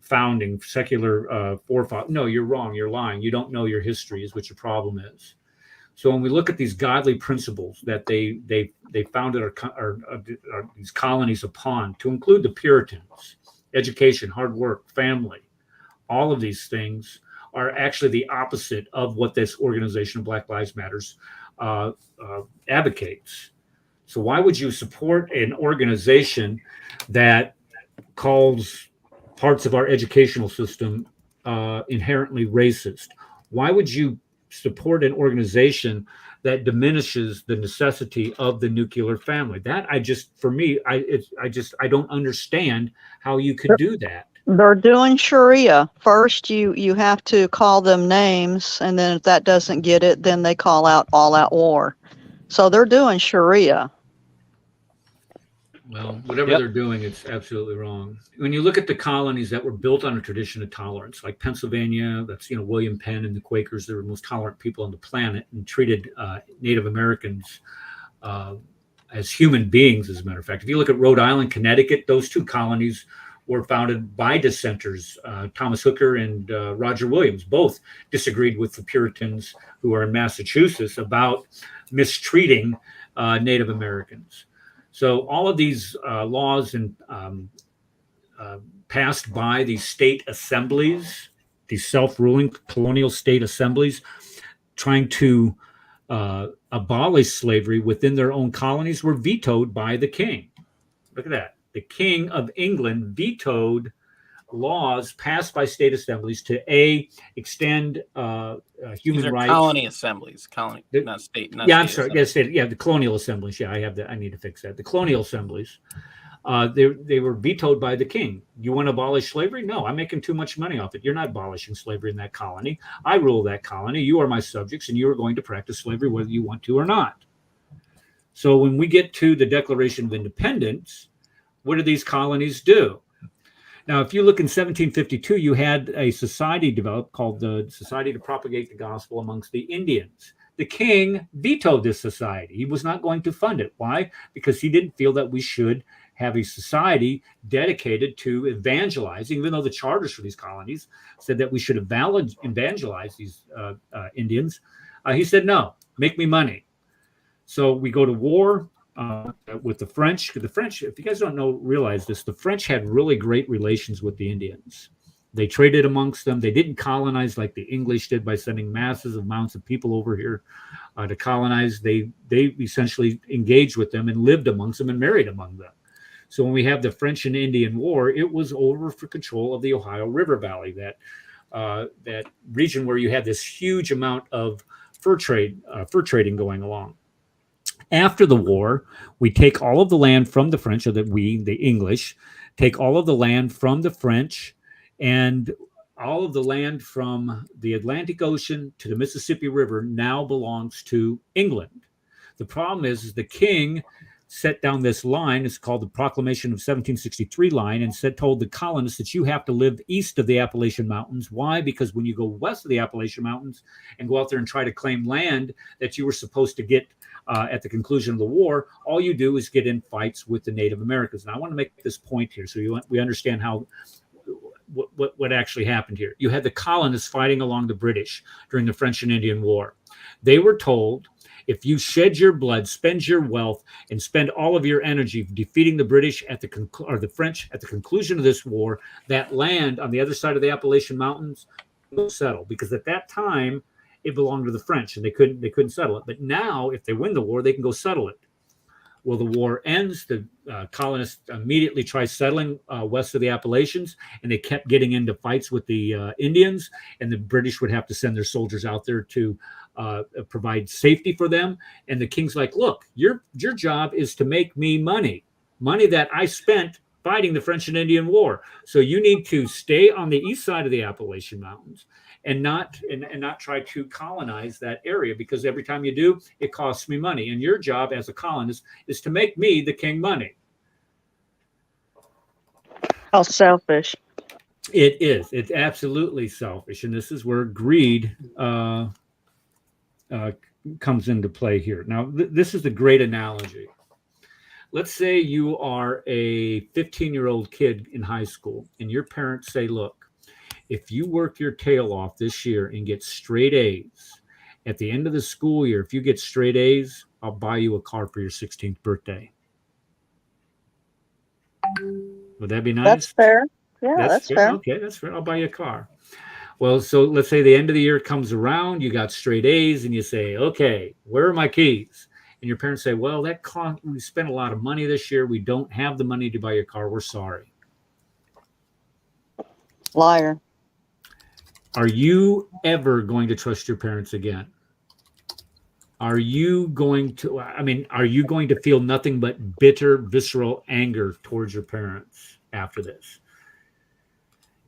founding, secular forefathers. No, you're wrong. You're lying. You don't know your history is what your problem is. So when we look at these godly principles that they founded these colonies upon, to include the Puritans, education, hard work, family, all of these things are actually the opposite of what this organization, Black Lives Matters, advocates. So why would you support an organization that calls parts of our educational system inherently racist? Why would you support an organization that diminishes the necessity of the nuclear family? That I don't understand how you could do that. They're doing Sharia. First, you have to call them names, and then if that doesn't get it, then they call out all-out war. So they're doing Sharia. Well, whatever they're doing, it's absolutely wrong. When you look at the colonies that were built on a tradition of tolerance, like Pennsylvania, that's William Penn and the Quakers, they were the most tolerant people on the planet and treated Native Americans as human beings. As a matter of fact, if you look at Rhode Island, Connecticut, those two colonies were founded by dissenters. Thomas Hooker and Roger Williams both disagreed with the Puritans who are in Massachusetts about mistreating Native Americans. So all of these laws and passed by these state assemblies, these self-ruling colonial state assemblies, trying to abolish slavery within their own colonies, were vetoed by the king. Look at that. The King of England vetoed laws passed by state assemblies to extend human rights. Colony assemblies, not state. Not I'm state sorry. assemblies. The colonial assemblies. Yeah, I have that. I need to fix that. The colonial assemblies. They were vetoed by the king. You want to abolish slavery? No, I'm making too much money off it. You're not abolishing slavery in that colony. I rule that colony. You are my subjects, and you are going to practice slavery whether you want to or not. So when we get to the Declaration of Independence, what do these colonies do? Now, if you look in 1752, you had a society developed called the Society to Propagate the Gospel amongst the Indians. The king vetoed this society. He was not going to fund it. Why? Because he didn't feel that we should have a society dedicated to evangelizing, even though the charters for these colonies said that we should evangelize these Indians. He said, no, make me money. So we go to war with the French. The French, if you guys don't realize this, the French had really great relations with the Indians. They traded amongst them. They didn't colonize like the English did by sending massive amounts of people over here to colonize. They essentially engaged with them and lived amongst them and married among them. So when we have the French and Indian War, it was over for control of the Ohio River Valley, that region where you had this huge amount of fur trading going along. After the war, we take all of the land from the French, or the English, take all of the land from the French, and all of the land from the Atlantic Ocean to the Mississippi River now belongs to England. The problem is the king set down this line. It's called the Proclamation of 1763 line, and told the colonists that you have to live east of the Appalachian Mountains. Why? Because when you go west of the Appalachian Mountains and go out there and try to claim land that you were supposed to get at the conclusion of the war, all you do is get in fights with the Native Americans. And I want to make this point here so we understand what actually happened here. You had the colonists fighting along the British during the French and Indian War. They were told, if you shed your blood, spend your wealth, and spend all of your energy defeating the British the French at the conclusion of this war, that land on the other side of the Appalachian Mountains will settle. Because at that time, it belonged to the French, and they couldn't settle it. But now, if they win the war, they can go settle it. Well, the war ends. The colonists immediately try settling west of the Appalachians, and they kept getting into fights with the Indians, and the British would have to send their soldiers out there to provide safety for them. And the king's like, look, your job is to make me money that I spent fighting the French and Indian War. So you need to stay on the east side of the Appalachian Mountains and not try to colonize that area, because every time you do, it costs me money. And your job as a colonist is to make me, the king, money. How selfish. It is. It's absolutely selfish. And this is where greed comes into play here. Now, this is a great analogy. Let's say you are a 15-year-old kid in high school, and your parents say, look, if you work your tail off this year and get straight A's, at the end of the school year, if you get straight A's, I'll buy you a car for your 16th birthday. Would that be nice? That's fair. Yeah, that's fair. Okay, that's fair. I'll buy you a car. Well, so let's say the end of the year comes around, you got straight A's, and you say, okay, where are my keys? And your parents say, well, we spent a lot of money this year. We don't have the money to buy your car. We're sorry. Liar. Are you ever going to trust your parents again? Are you going to feel nothing but bitter, visceral anger towards your parents after this?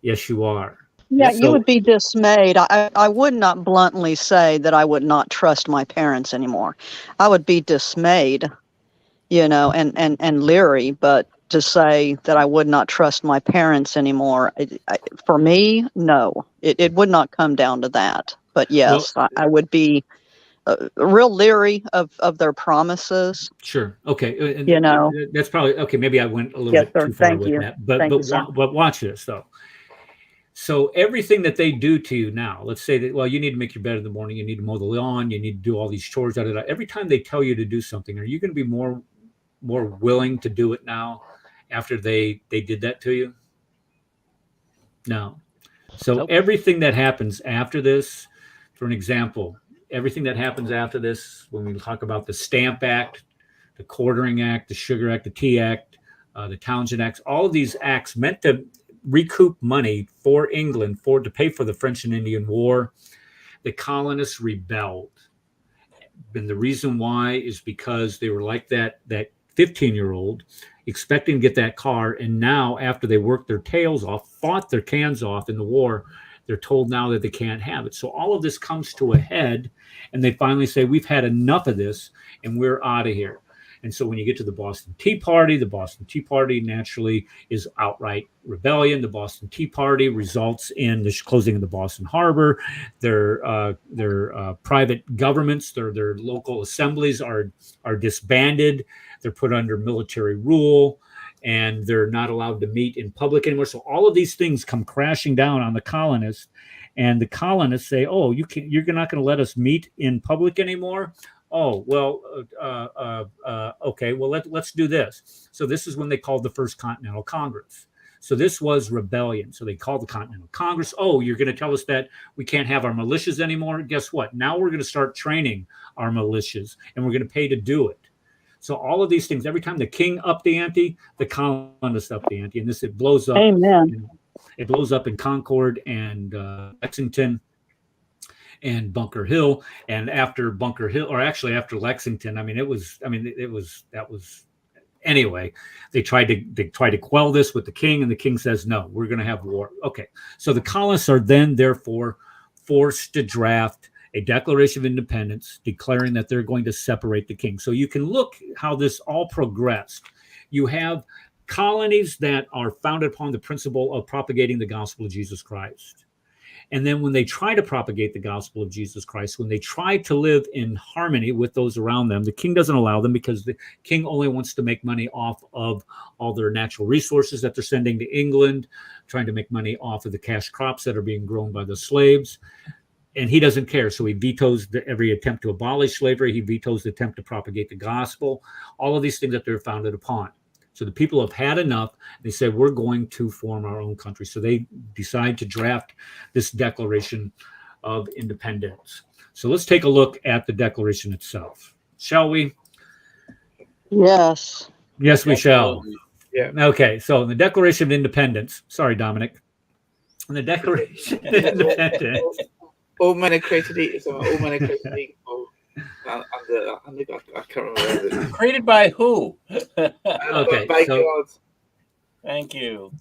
Yes, you are. Yeah, you would be dismayed. I would not bluntly say that I would not trust my parents anymore. I would be dismayed, and leery, but to say that I would not trust my parents anymore, for me, no. It would not come down to that. But yes, I would be real leery of their promises. Sure. Okay. And, that's probably okay. Maybe I went a little bit too far with that, but watch this though. So everything that they do to you now, let's say that, well, you need to make your bed in the morning, you need to mow the lawn, you need to do all these chores. Every time they tell you to do something, are you going to be more willing to do it now after they did that to you? No. So everything that happens after this, for an example, everything that happens after this, when we talk about the Stamp Act, the Quartering Act, the Sugar Act, the Tea Act, the Townshend Acts, all of these acts meant to recoup money for England to pay for the French and Indian War. The colonists rebelled. And the reason why is because they were like that 15-year-old expecting to get that car. And now after they worked their tails off, fought their cans off in the war, they're told now that they can't have it. So all of this comes to a head and they finally say, we've had enough of this and we're out of here. And so when you get to the Boston Tea Party naturally is outright rebellion. The Boston Tea Party results in the closing of the Boston Harbor. Their private governments, their local assemblies are disbanded. They're put under military rule, and they're not allowed to meet in public anymore. So all of these things come crashing down on the colonists, and the colonists say, "Oh, you're not going to let us meet in public anymore." Oh, well, okay, well, let's do this. So this is when they called the First Continental Congress. So this was rebellion. So they called the Continental Congress. Oh, you're going to tell us that we can't have our militias anymore? Guess what? Now we're going to start training our militias, and we're going to pay to do it. So all of these things, every time the king upped the ante, the colonists upped the ante, and it blows up. Amen. It blows up in Concord and Lexington and Bunker Hill. And after Bunker Hill, or actually after Lexington, anyway, they tried to quell this with the king, and the king says, no, we're going to have war. Okay. So the colonists are then therefore forced to draft a Declaration of Independence declaring that they're going to separate the king. So you can look how this all progressed. You have colonies that are founded upon the principle of propagating the gospel of Jesus Christ. And then when they try to propagate the gospel of Jesus Christ, when they try to live in harmony with those around them, the king doesn't allow them, because the king only wants to make money off of all their natural resources that they're sending to England, trying to make money off of the cash crops that are being grown by the slaves. And he doesn't care. So he vetoes every attempt to abolish slavery. He vetoes the attempt to propagate the gospel, all of these things that they're founded upon. So the people have had enough. They say, we're going to form our own country. So they decide to draft this Declaration of Independence. So let's take a look at the Declaration itself. Shall we? Yes. Yes, we shall. Yeah. Okay. So the Declaration of Independence. Sorry, Dominic. And the Declaration of Independence. All men are created equal. All men are created equal. I can't remember. Created by who? Okay, by so God. Thank you.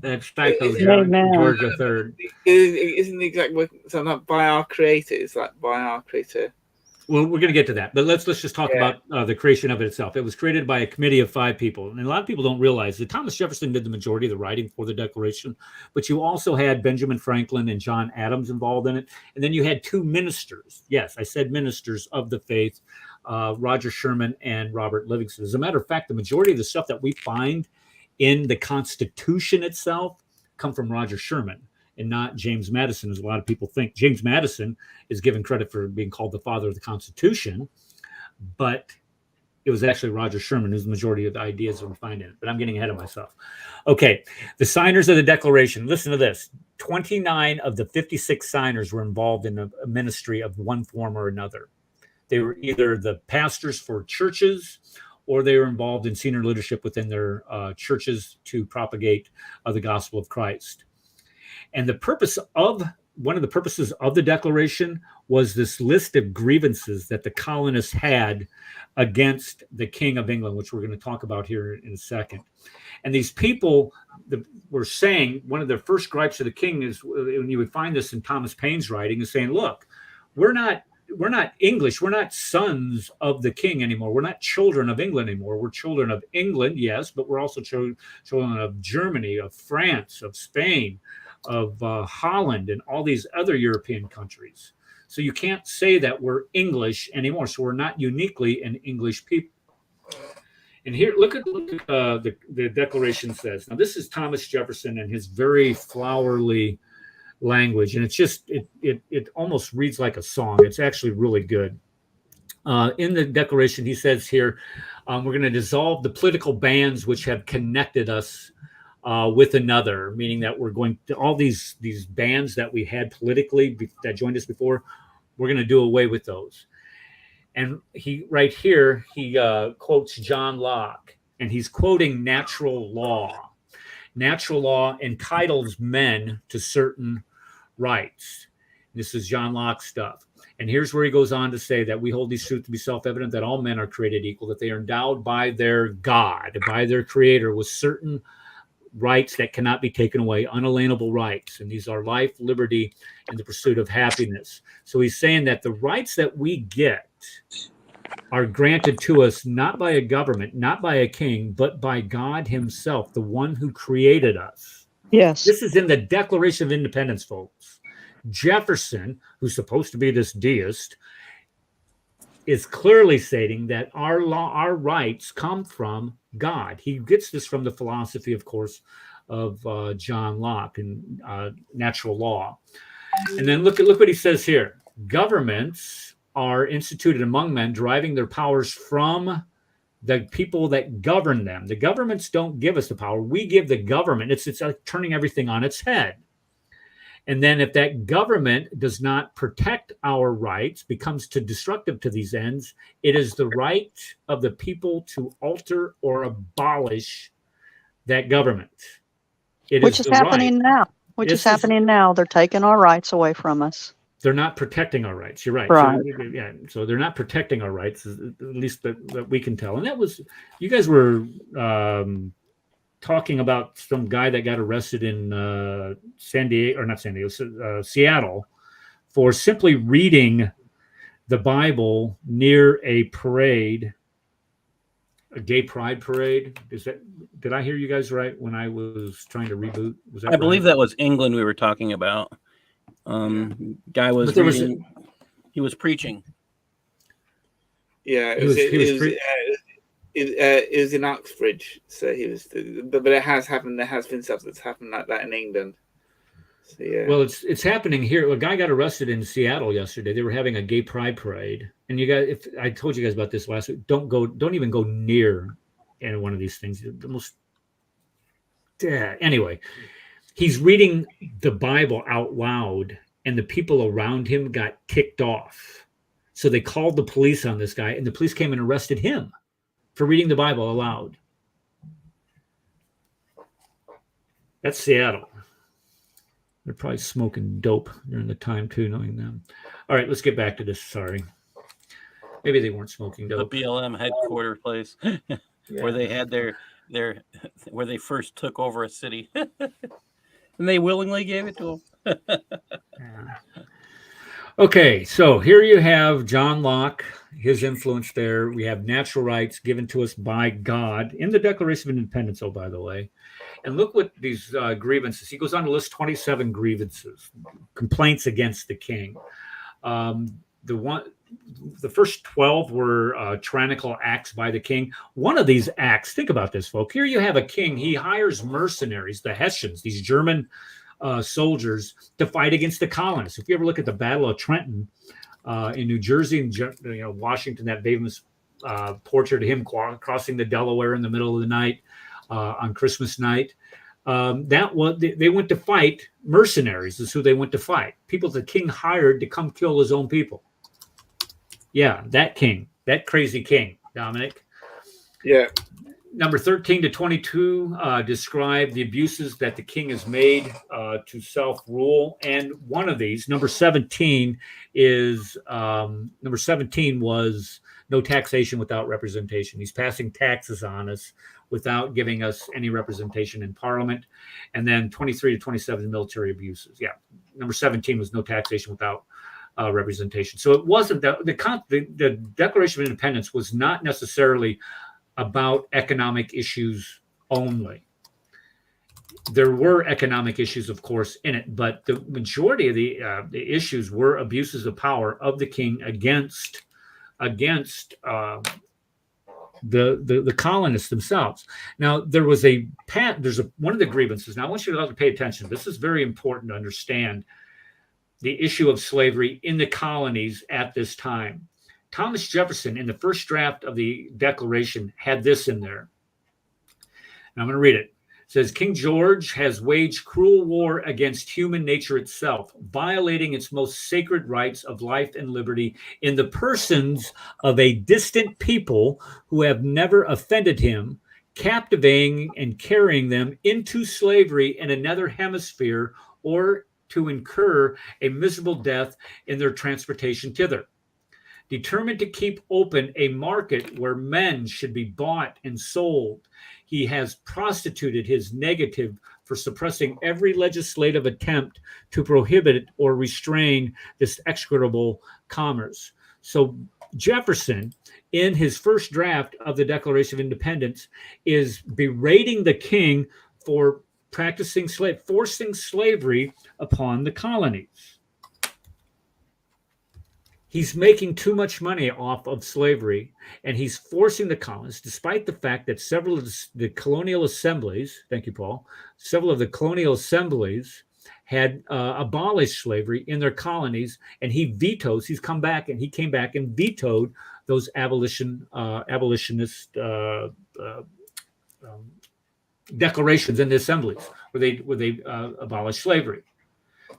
that's typo, Amen. George III. Isn't the exact word? So not by our creator. It's like by our creator. Well, we're going to get to that, but let's just talk about the creation of it itself. It was created by a committee of 5 people, and a lot of people don't realize that Thomas Jefferson did the majority of the writing for the Declaration, but you also had Benjamin Franklin and John Adams involved in it, and then you had 2 ministers. Yes, I said ministers of the faith, Roger Sherman and Robert Livingston. As a matter of fact, the majority of the stuff that we find in the Constitution itself come from Roger Sherman, and not James Madison, as a lot of people think. James Madison is given credit for being called the father of the Constitution, but It was actually Roger Sherman who's the majority of the ideas that we find in it, but I'm getting ahead of myself. Okay, the signers of the Declaration. Listen to this. 29 of the 56 signers were involved in a ministry of one form or another. They were either the pastors for churches, or they were involved in senior leadership within their churches to propagate the gospel of Christ. And one of the purposes of the Declaration was this list of grievances that the colonists had against the King of England, which we're going to talk about here in a second. And these people were saying, one of their first gripes of the king is, and you would find this in Thomas Paine's writing, is saying, look, we're not English. We're not sons of the king anymore. We're not children of England anymore. We're children of England, yes, but we're also children of Germany, of France, of Spain, of Holland, and all these other European countries. So you can't say that we're English anymore. So we're not uniquely an English people. And here, look at the Declaration says. Now, this is Thomas Jefferson and his very flowery language, and it's just it almost reads like a song. It's actually really good. In the Declaration, he says here, we're going to dissolve the political bands which have connected us with another, meaning that we're going to all these bands that we had politically that joined us before, we're going to do away with those. And he right here, he quotes John Locke, and he's quoting natural law. Natural law entitles men to certain rights. This is John Locke stuff. And here's where he goes on to say that we hold these truths to be self-evident, that all men are created equal, that they are endowed by their God, by their creator, with certain rights that cannot be taken away, unalienable rights. And these are life, liberty, and the pursuit of happiness. So he's saying that the rights that we get are granted to us not by a government, not by a king, but by God himself, the one who created us. Yes. This is in the Declaration of Independence, folks. Jefferson, who's supposed to be this deist, is clearly stating that our rights come from God. He gets this from the philosophy, of course, of John Locke and natural law. And then look what he says here. Governments are instituted among men, deriving their powers from the people that govern them. The governments don't give us the power. We give the government. It's like turning everything on its head. And then if that government does not protect our rights, becomes too destructive to these ends, it is the right of the people to alter or abolish that government. Which is happening now. Which is happening now. They're taking our rights away from us. They're not protecting our rights. You're right. Right. So they're not protecting our rights, at least that we can tell. And that was, you guys were talking about some guy that got arrested in Seattle for simply reading the Bible near a parade, a gay pride parade. Did I hear you guys right when I was trying to reboot? Was that I believe that was England we were talking about. Guy was reading, he was preaching. Yeah, it was in Uxbridge, so he was. But it has happened. There has been stuff that's happened like that in England. So, yeah. Well, it's happening here. A guy got arrested in Seattle yesterday. They were having a gay pride parade, and you guys, if I told you guys about this last week, don't even go near any one of these things. The most. Anyway, he's reading the Bible out loud, and the people around him got ticked off. So they called the police on this guy, and the police came and arrested him for reading the Bible aloud. That's Seattle. They're probably smoking dope during the time too, knowing them. All right, let's get back to this. Sorry. Maybe they weren't smoking dope. The BLM headquarter place where they had their where they first took over a city. And they willingly gave it to them. Okay, so here you have John Locke, his influence there. We have natural rights given to us by God in the Declaration of Independence, oh, by the way. And look what these grievances. He goes on to list 27 grievances, complaints against the king. The first 12 were tyrannical acts by the king. One of these acts, think about this, folks. Here you have a king. He hires mercenaries, the Hessians, these German soldiers, to fight against the colonists. If you ever look at the Battle of Trenton in New Jersey and Washington, that famous portrait of him crossing the Delaware in the middle of the night on Christmas night. That was they went to fight mercenaries. Is who they went to fight. People the king hired to come kill his own people. Yeah, that king, that crazy king, Dominic. Yeah. Number 13 to 22 describe the abuses that the king has made to self-rule. And one of these, number 17, was no taxation without representation. He's passing taxes on us without giving us any representation in parliament. And then 23 to 27, military abuses. Yeah, number 17 was no taxation without representation. So it wasn't the Declaration of Independence was not necessarily about economic issues only. There were economic issues, of course, in it, but the majority of the issues were abuses of power of the king against the colonists themselves. Now, there's one of the grievances. Now, I want you to pay attention. This is very important to understand the issue of slavery in the colonies at this time. Thomas Jefferson, in the first draft of the Declaration, had this in there. And I'm going to read it. It says, King George has waged cruel war against human nature itself, violating its most sacred rights of life and liberty in the persons of a distant people who have never offended him, captivating and carrying them into slavery in another hemisphere, or to incur a miserable death in their transportation thither. Determined to keep open a market where men should be bought and sold, he has prostituted his negative for suppressing every legislative attempt to prohibit or restrain this execrable commerce. So Jefferson, in his first draft of the Declaration of Independence, is berating the king for forcing slavery upon the colonies. He's making too much money off of slavery, and he's forcing the colonists, despite the fact that several of the colonial assemblies, thank you, Paul, several of the colonial assemblies had abolished slavery in their colonies, and he came back and vetoed those abolitionist declarations in the assemblies where they abolished slavery.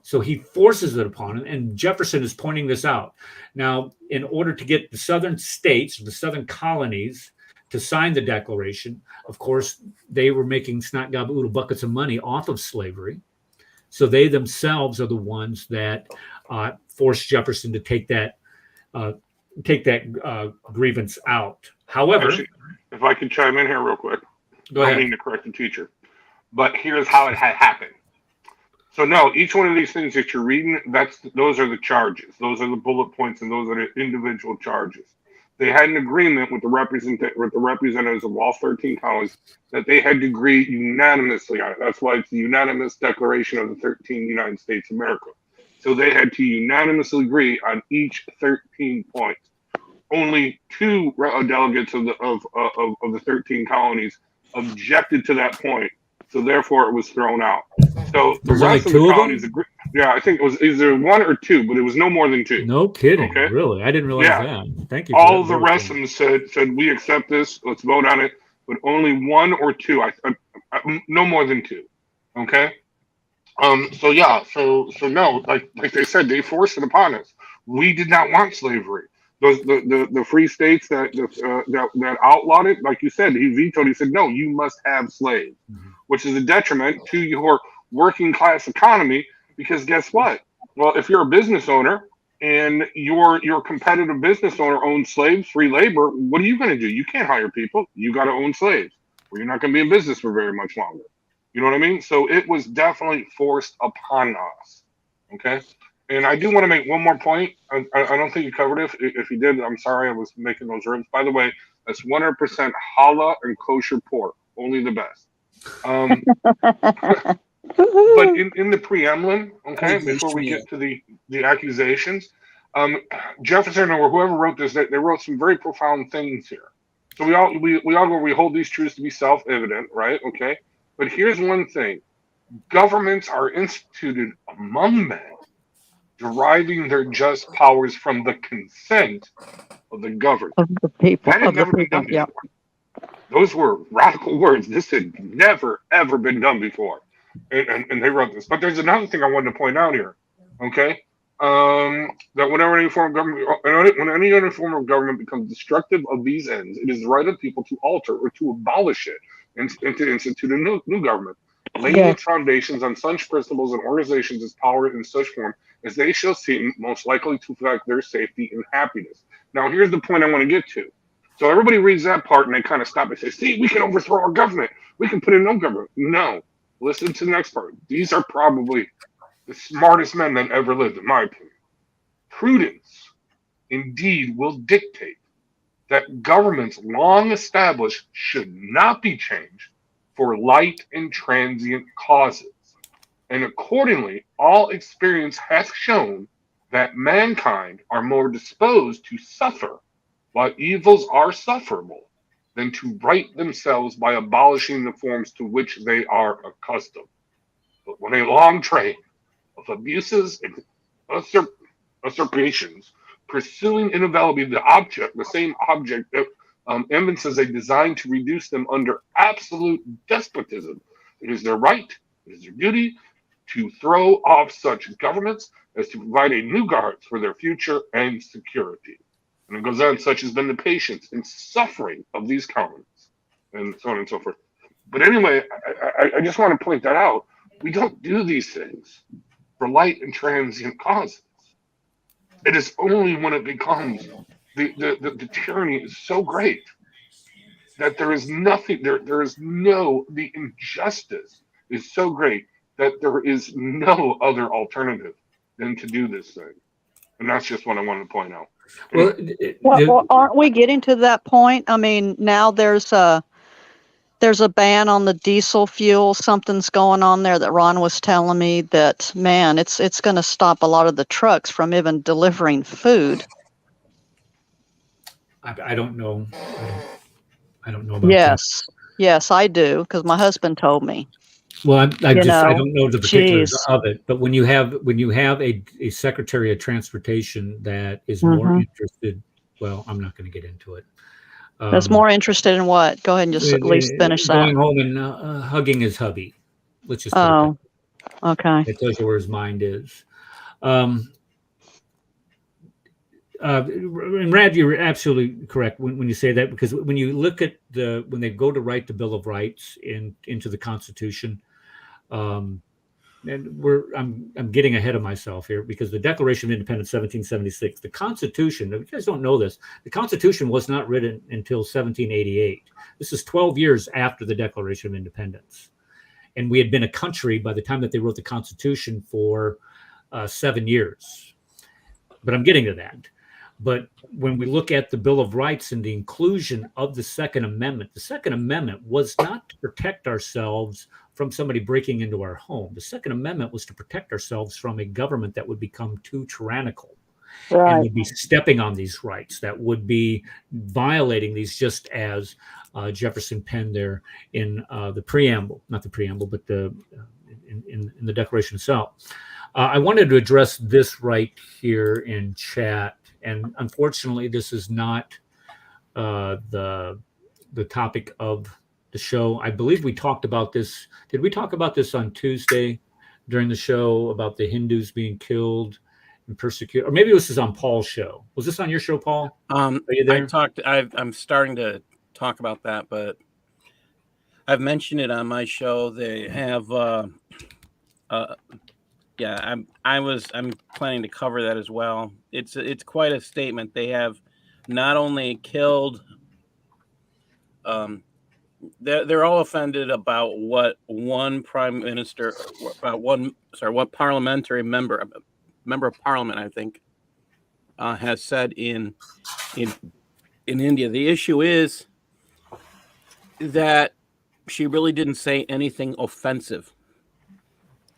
So he forces it upon him, and Jefferson is pointing this out. Now, in order to get the southern states, the southern colonies, to sign the Declaration, of course, they were making snot gob oodle buckets of money off of slavery. So they themselves are the ones that forced Jefferson to take that grievance out. However, actually, if I could chime in here real quick, go ahead. I don't mean to correct the teacher, but here's how it had happened. So no, each one of these things that you're reading, those are the charges. Those are the bullet points, and those are the individual charges. They had an agreement with the representatives of all 13 colonies that they had to agree unanimously on it. That's why it's the unanimous declaration of the 13 United States of America. So they had to unanimously agree on each 13 points. Only 2 delegates of the 13 colonies objected to that point. So therefore, it was thrown out. So the rest of the colonies agreed. Yeah, I think it was either 1 or 2, but it was no more than 2. No kidding. Okay? Really? I didn't realize that. Thank you. All the rest of them said we accept this. Let's vote on it. But only 1 or 2. No more than 2. Okay. So yeah. So no. Like they said, they forced it upon us. We did not want slavery. The free states that outlawed it, like you said, he vetoed. He said, no, you must have slaves, which is a detriment to your working class economy. Because guess what? Well, if you're a business owner and your competitive business owner owns slaves, free labor, what are you going to do? You can't hire people. You got to own slaves, or you're not going to be in business for very much longer. You know what I mean? So it was definitely forced upon us. Okay. And I do want to make one more point. I don't think you covered it. If you did, I'm sorry. I was making those ribs. By the way, that's 100% halal and kosher pork. Only the best. But in the preamble, okay, before we get to the accusations, Jefferson or whoever wrote this, they wrote some very profound things here. So we all hold these truths to be self-evident, right? Okay. But here's one thing. Governments are instituted among men deriving their just powers from the consent of the governed. Of the people. That had Of the never been people. done Yeah. before. Those were radical words. This had never, ever been done before. And they wrote this. But there's another thing I wanted to point out here. Okay? That whenever any form of government, when any other form of government becomes destructive of these ends, it is the right of people to alter or to abolish it and to institute a new government, laying Yes. its foundations on such principles and organizations as power in such form as they shall seem most likely to affect their safety and happiness. Now, here's the point I want to get to. So everybody reads that part and they kind of stop and say, see, we can overthrow our government. We can put in no government. No. Listen to the next part. These are probably the smartest men that ever lived, in my opinion. Prudence, indeed, will dictate that governments long established should not be changed for light and transient causes. And accordingly, all experience hath shown that mankind are more disposed to suffer while evils are sufferable than to right themselves by abolishing the forms to which they are accustomed. But when a long train of abuses and usurpations, pursuing inevitably the same object, evinces a design to reduce them under absolute despotism, it is their right, it is their duty to throw off such governments as to provide a new guard for their future and security. And it goes on, such has been the patience and suffering of these colonies, and so on and so forth. But anyway, I just want to point that out. We don't do these things for light and transient causes. It is only when it becomes the tyranny is so great that there is nothing, the injustice is so great that there is no other alternative than to do this thing. And that's just what I wanted to point out. Well, aren't we getting to that point? I mean, now there's a ban on the diesel fuel. Something's going on there that Ron was telling me that, man, it's going to stop a lot of the trucks from even delivering food. I don't know. I don't know about Yes. Yes, I do, because my husband told me. Well, I don't know the particulars geez. of it, but when you have a Secretary of Transportation that is more interested, well, I'm not going to get into it. That's more interested in what? Go ahead and just at least finish that. Going home and hugging his hubby. Let's just put it that way. Okay. It tells you where his mind is. And Rad, you're absolutely correct when you say that, because when you look at when they go to write the Bill of Rights into the Constitution, and I'm getting ahead of myself here, because the Declaration of Independence, 1776, the Constitution, you guys don't know this, the Constitution was not written until 1788. This is 12 years after the Declaration of Independence. And we had been a country by the time that they wrote the Constitution for 7 years. But I'm getting to that. But when we look at the Bill of Rights and the inclusion of the Second Amendment was not to protect ourselves from somebody breaking into our home. The Second Amendment was to protect ourselves from a government that would become too tyrannical. Right. And would be stepping on these rights, that would be violating these, just as Jefferson penned there in the preamble, not the preamble, but in the Declaration itself. I wanted to address this right here in chat, and unfortunately, this is not the topic of the show. I believe we talked about this. Did we talk about this on Tuesday during the show about the Hindus being killed and persecuted? Or maybe this is on Paul's show. Was this on your show, Paul? Are you there? I'm starting to talk about that, but I've mentioned it on my show. They have. I'm planning to cover that as well. It's quite a statement. They have not only killed. They're all offended about what one prime minister, what parliamentary member of parliament, I think, has said in India. The issue is that she really didn't say anything offensive.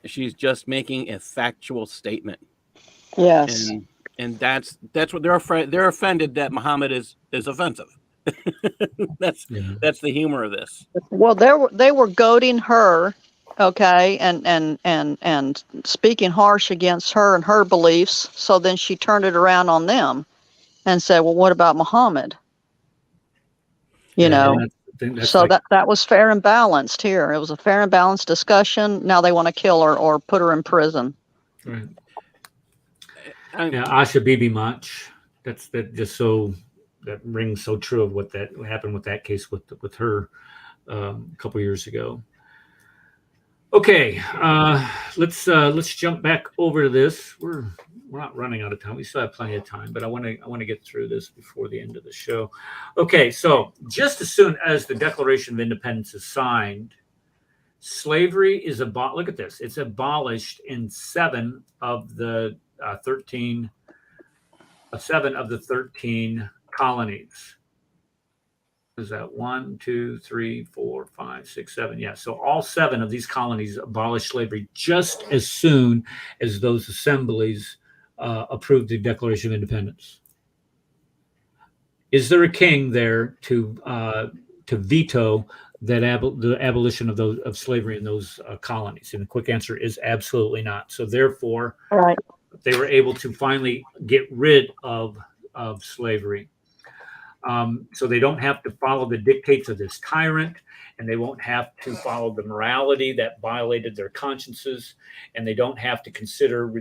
She's just making a factual statement. Yes. And that's what they're offended that Muhammad is offensive. That's the humor of this. Well, they were goading her okay, and speaking harsh against her and her beliefs. So then she turned it around on them and said, well, what about Muhammad? You know, that's so like, that was fair and balanced here. It was a fair and balanced discussion. Now they want to kill her or put her in prison. right. Yeah, Asha Bibi Mach. That just so that rings so true of what happened with that case with her a couple years ago. Okay, let's jump back over to this. We're not running out of time. We still have plenty of time, but I want to get through this before the end of the show. Okay, so just as soon as the Declaration of Independence is signed, slavery is abolished. Look at this; it's abolished in 7 of the 13 colonies. Is that 1, 2, 3, 4, 5, 6, 7? Yeah. So all 7 of these colonies abolished slavery just as soon as those assemblies approved the Declaration of Independence. Is there a king there to veto that the abolition of slavery in those colonies? And the quick answer is absolutely not. So therefore, Right. they were able to finally get rid of slavery. So they don't have to follow the dictates of this tyrant, and they won't have to follow the morality that violated their consciences, and they don't have to consider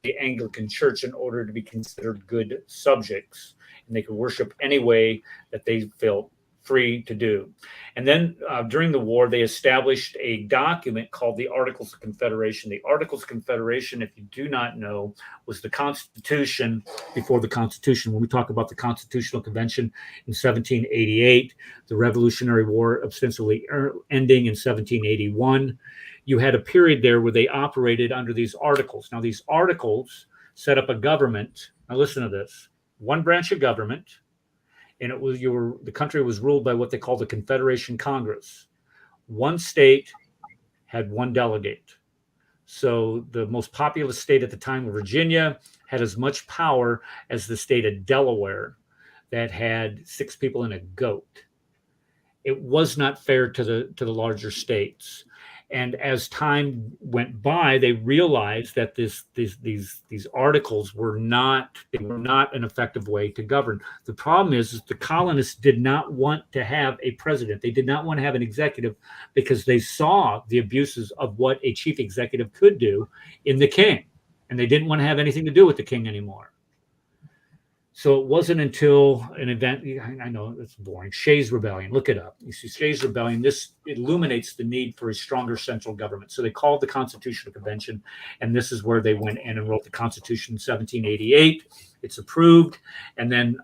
the Anglican Church in order to be considered good subjects, and they could worship any way that they felt free to do. And then during the war, they established a document called the Articles of Confederation. The Articles of Confederation, if you do not know, was the Constitution before the Constitution. When we talk about the Constitutional Convention in 1788, the Revolutionary War ostensibly ending in 1781, you had a period there where they operated under these articles. Now, these articles set up a government. Now, listen to this. One branch of government, and it was the country was ruled by what they call the Confederation Congress. One state had one delegate. So the most populous state at the time of Virginia had as much power as the state of Delaware that had 6 people and a goat. It was not fair to the larger states. And as time went by, they realized that these articles were not an effective way to govern. The problem is the colonists did not want to have a president. They did not want to have an executive because they saw the abuses of what a chief executive could do in the king, and they didn't want to have anything to do with the king anymore. So it wasn't until an event, I know it's boring, Shays Rebellion, look it up. You see Shays Rebellion, this illuminates the need for a stronger central government. So they called the Constitutional Convention, and this is where they went in and wrote the Constitution in 1788. It's approved, and then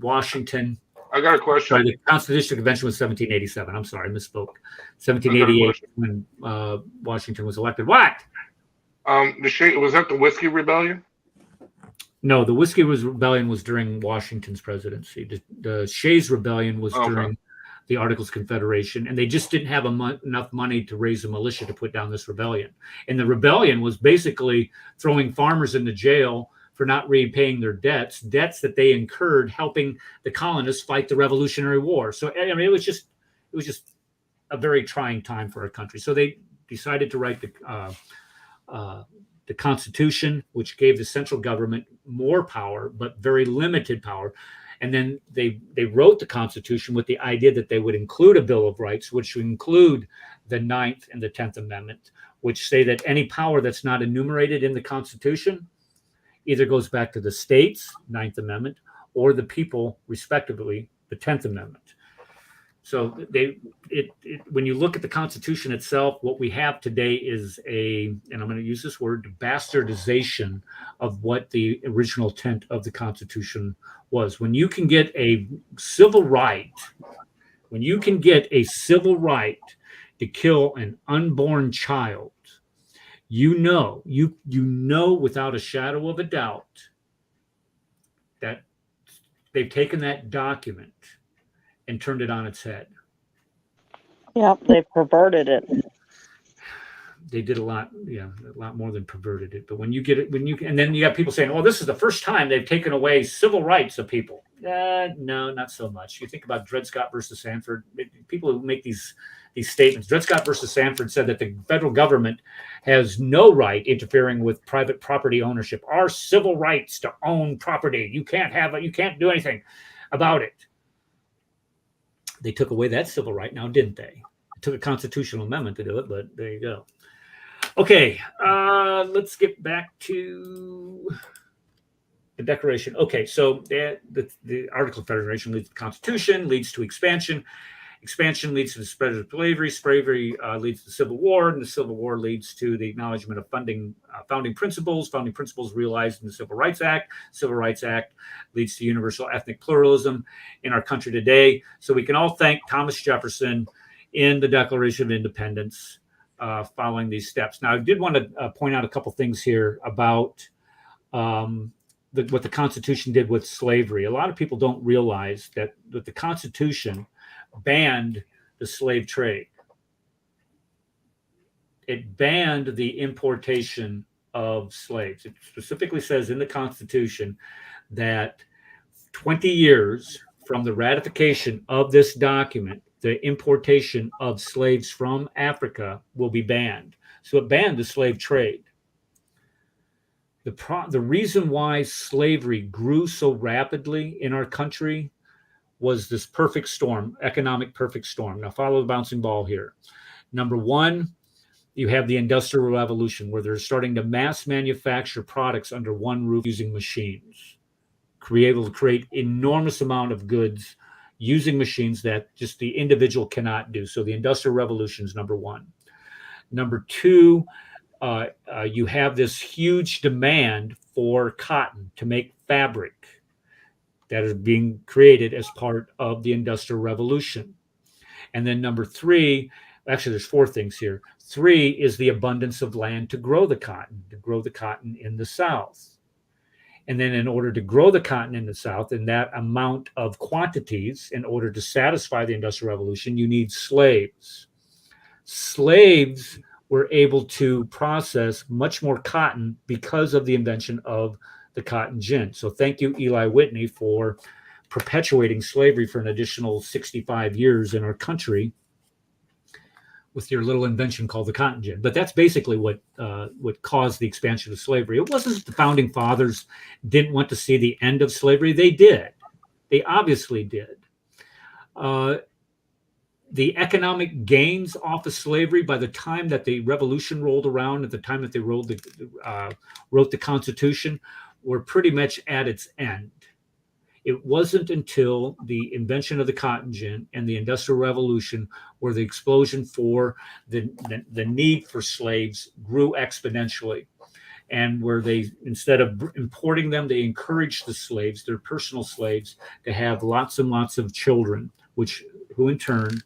Washington. I got a question. Sorry, the Constitutional Convention was 1787. I'm sorry, I misspoke. 1788 when Washington was elected. What? Was that the Whiskey Rebellion? No, the Whiskey Rebellion was during Washington's presidency. The Shays Rebellion was during the Articles of Confederation, and they just didn't have enough money to raise a militia to put down this rebellion. And the rebellion was basically throwing farmers into jail for not repaying their debts that they incurred helping the colonists fight the Revolutionary War. So I mean, it was just a very trying time for our country. So they decided to write the Constitution, which gave the central government more power, but very limited power. And then they wrote the Constitution with the idea that they would include a Bill of Rights, which would include the 9th and the 10th Amendment, which say that any power that's not enumerated in the Constitution either goes back to the states, 9th Amendment, or the people, respectively, the 10th Amendment. So when you look at the Constitution itself, what we have today is and I'm going to use this word, bastardization of what the original intent of the Constitution was. When you can get a civil right, to kill an unborn child, you know without a shadow of a doubt that they've taken that document and turned it on its head. Yeah, they've perverted it. they did a lot more than perverted it. But when you get it, and then you got people saying, "Oh, this is the first time they've taken away civil rights of people." No, not so much. You think about Dred Scott versus Sanford. People who make these statements. Dred Scott versus Sanford said that the federal government has no right interfering with private property ownership. Our civil rights to own property. You can't do anything about it. They took away that civil right now, didn't they? It took a constitutional amendment to do it, but there you go. Okay, let's get back to the Declaration. Okay, so the Article of Federation leads to the Constitution, leads to expansion. Expansion leads to the spread of slavery. Slavery leads to Civil War, and the Civil War leads to the acknowledgement of founding principles. Founding principles realized in the Civil Rights Act. Civil Rights Act leads to universal ethnic pluralism in our country today. So we can all thank Thomas Jefferson in the Declaration of Independence following these steps. Now, I did want to point out a couple things here about what the Constitution did with slavery. A lot of people don't realize that the Constitution banned the slave trade. It banned the importation of slaves. It specifically says in the Constitution that 20 years from the ratification of this document, the importation of slaves from Africa will be banned. So it banned the slave trade. The reason why slavery grew so rapidly in our country was this perfect storm, economic perfect storm. Now follow the bouncing ball here. Number one, you have the Industrial Revolution, where they're starting to mass manufacture products under one roof using machines, able to create enormous amount of goods using machines that just the individual cannot do. So the Industrial Revolution is number one. Number two, you have this huge demand for cotton to make fabric that is being created as part of the Industrial Revolution. And then number three, actually there's four things here. Three is the abundance of land to grow the cotton in the South. And then in order to grow the cotton in the South in that amount of quantities, in order to satisfy the Industrial Revolution, you need slaves. Slaves were able to process much more cotton because of the invention of the cotton gin. So thank you, Eli Whitney, for perpetuating slavery for an additional 65 years in our country with your little invention called the cotton gin. But that's basically what caused the expansion of slavery. It wasn't that the founding fathers didn't want to see the end of slavery. They did. They obviously did. The economic gains off of slavery, by the time that the revolution rolled around, at the time that they wrote the Constitution, were pretty much at its end. It wasn't until the invention of the cotton gin and the Industrial Revolution where the explosion for the need for slaves grew exponentially, and where they, instead of importing them, they encouraged the slaves, their personal slaves, to have lots and lots of children, who in turn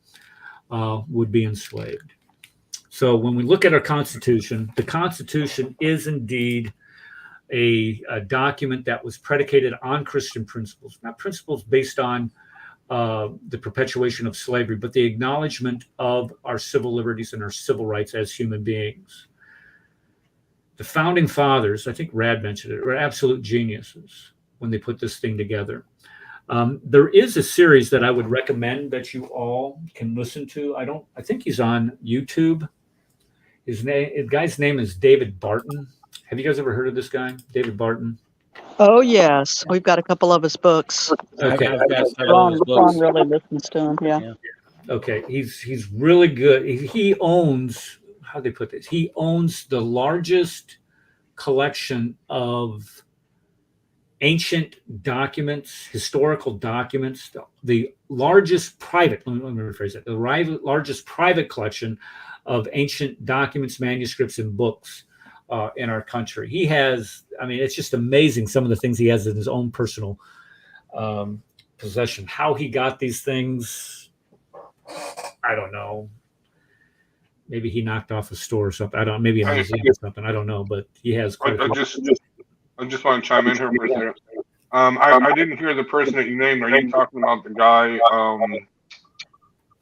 would be enslaved. So when we look at our Constitution, the Constitution is indeed a document that was predicated on Christian principles, not principles based on the perpetuation of slavery, but the acknowledgement of our civil liberties and our civil rights as human beings. The founding fathers, I think Rad mentioned it, were absolute geniuses when they put this thing together. There is a series that I would recommend that you all can listen to. I think he's on YouTube. The guy's name is David Barton. Have you guys ever heard of this guy, David Barton? Oh, yes. We've got a couple of his books. Okay. Ron really listens to him, yeah. Okay. He's really good. He owns, how do they put this? He owns the largest collection of ancient documents, historical documents, the largest private, let me rephrase it, the largest private collection of ancient documents, manuscripts, and books in our country. He has, it's just amazing some of the things he has in his own personal possession. How he got these things, I don't know. Maybe he knocked off a store or something. I don't. Maybe a museum or something. I don't know. But he has. I just want to chime in here for a second. I didn't hear the person that you named. Are you talking about the guy?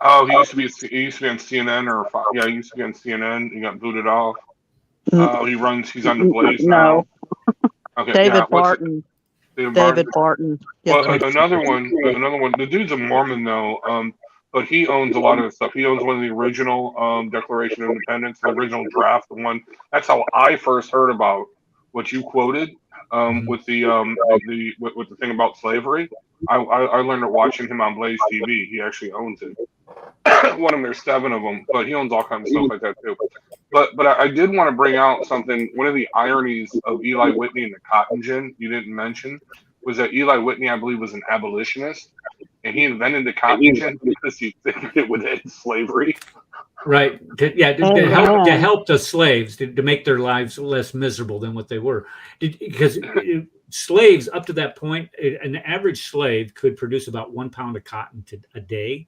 Oh, he used to be on CNN or yeah, he used to be on CNN. He got booted off. N- He's on the Blaze no, now. Okay, yeah. David What's it? Barton. David Barton. David Barton. Yeah. Well, another one. The dude's a Mormon though. But he owns a lot of the stuff. He owns one of the original Declaration of Independence, the original draft, the one. That's how I first heard about what you quoted with the thing about slavery. I learned it watching him on Blaze TV. He actually owns it. One of them, there's 7 of them, but he owns all kinds of stuff like that too. But I did want to bring out something. One of the ironies of Eli Whitney and the cotton gin you didn't mention was that Eli Whitney, I believe, was an abolitionist, and he invented the cotton gin because he figured it would end slavery. Right. To help the slaves to make their lives less miserable than what they were. Because slaves up to that point, an average slave could produce about 1 pound of cotton a day.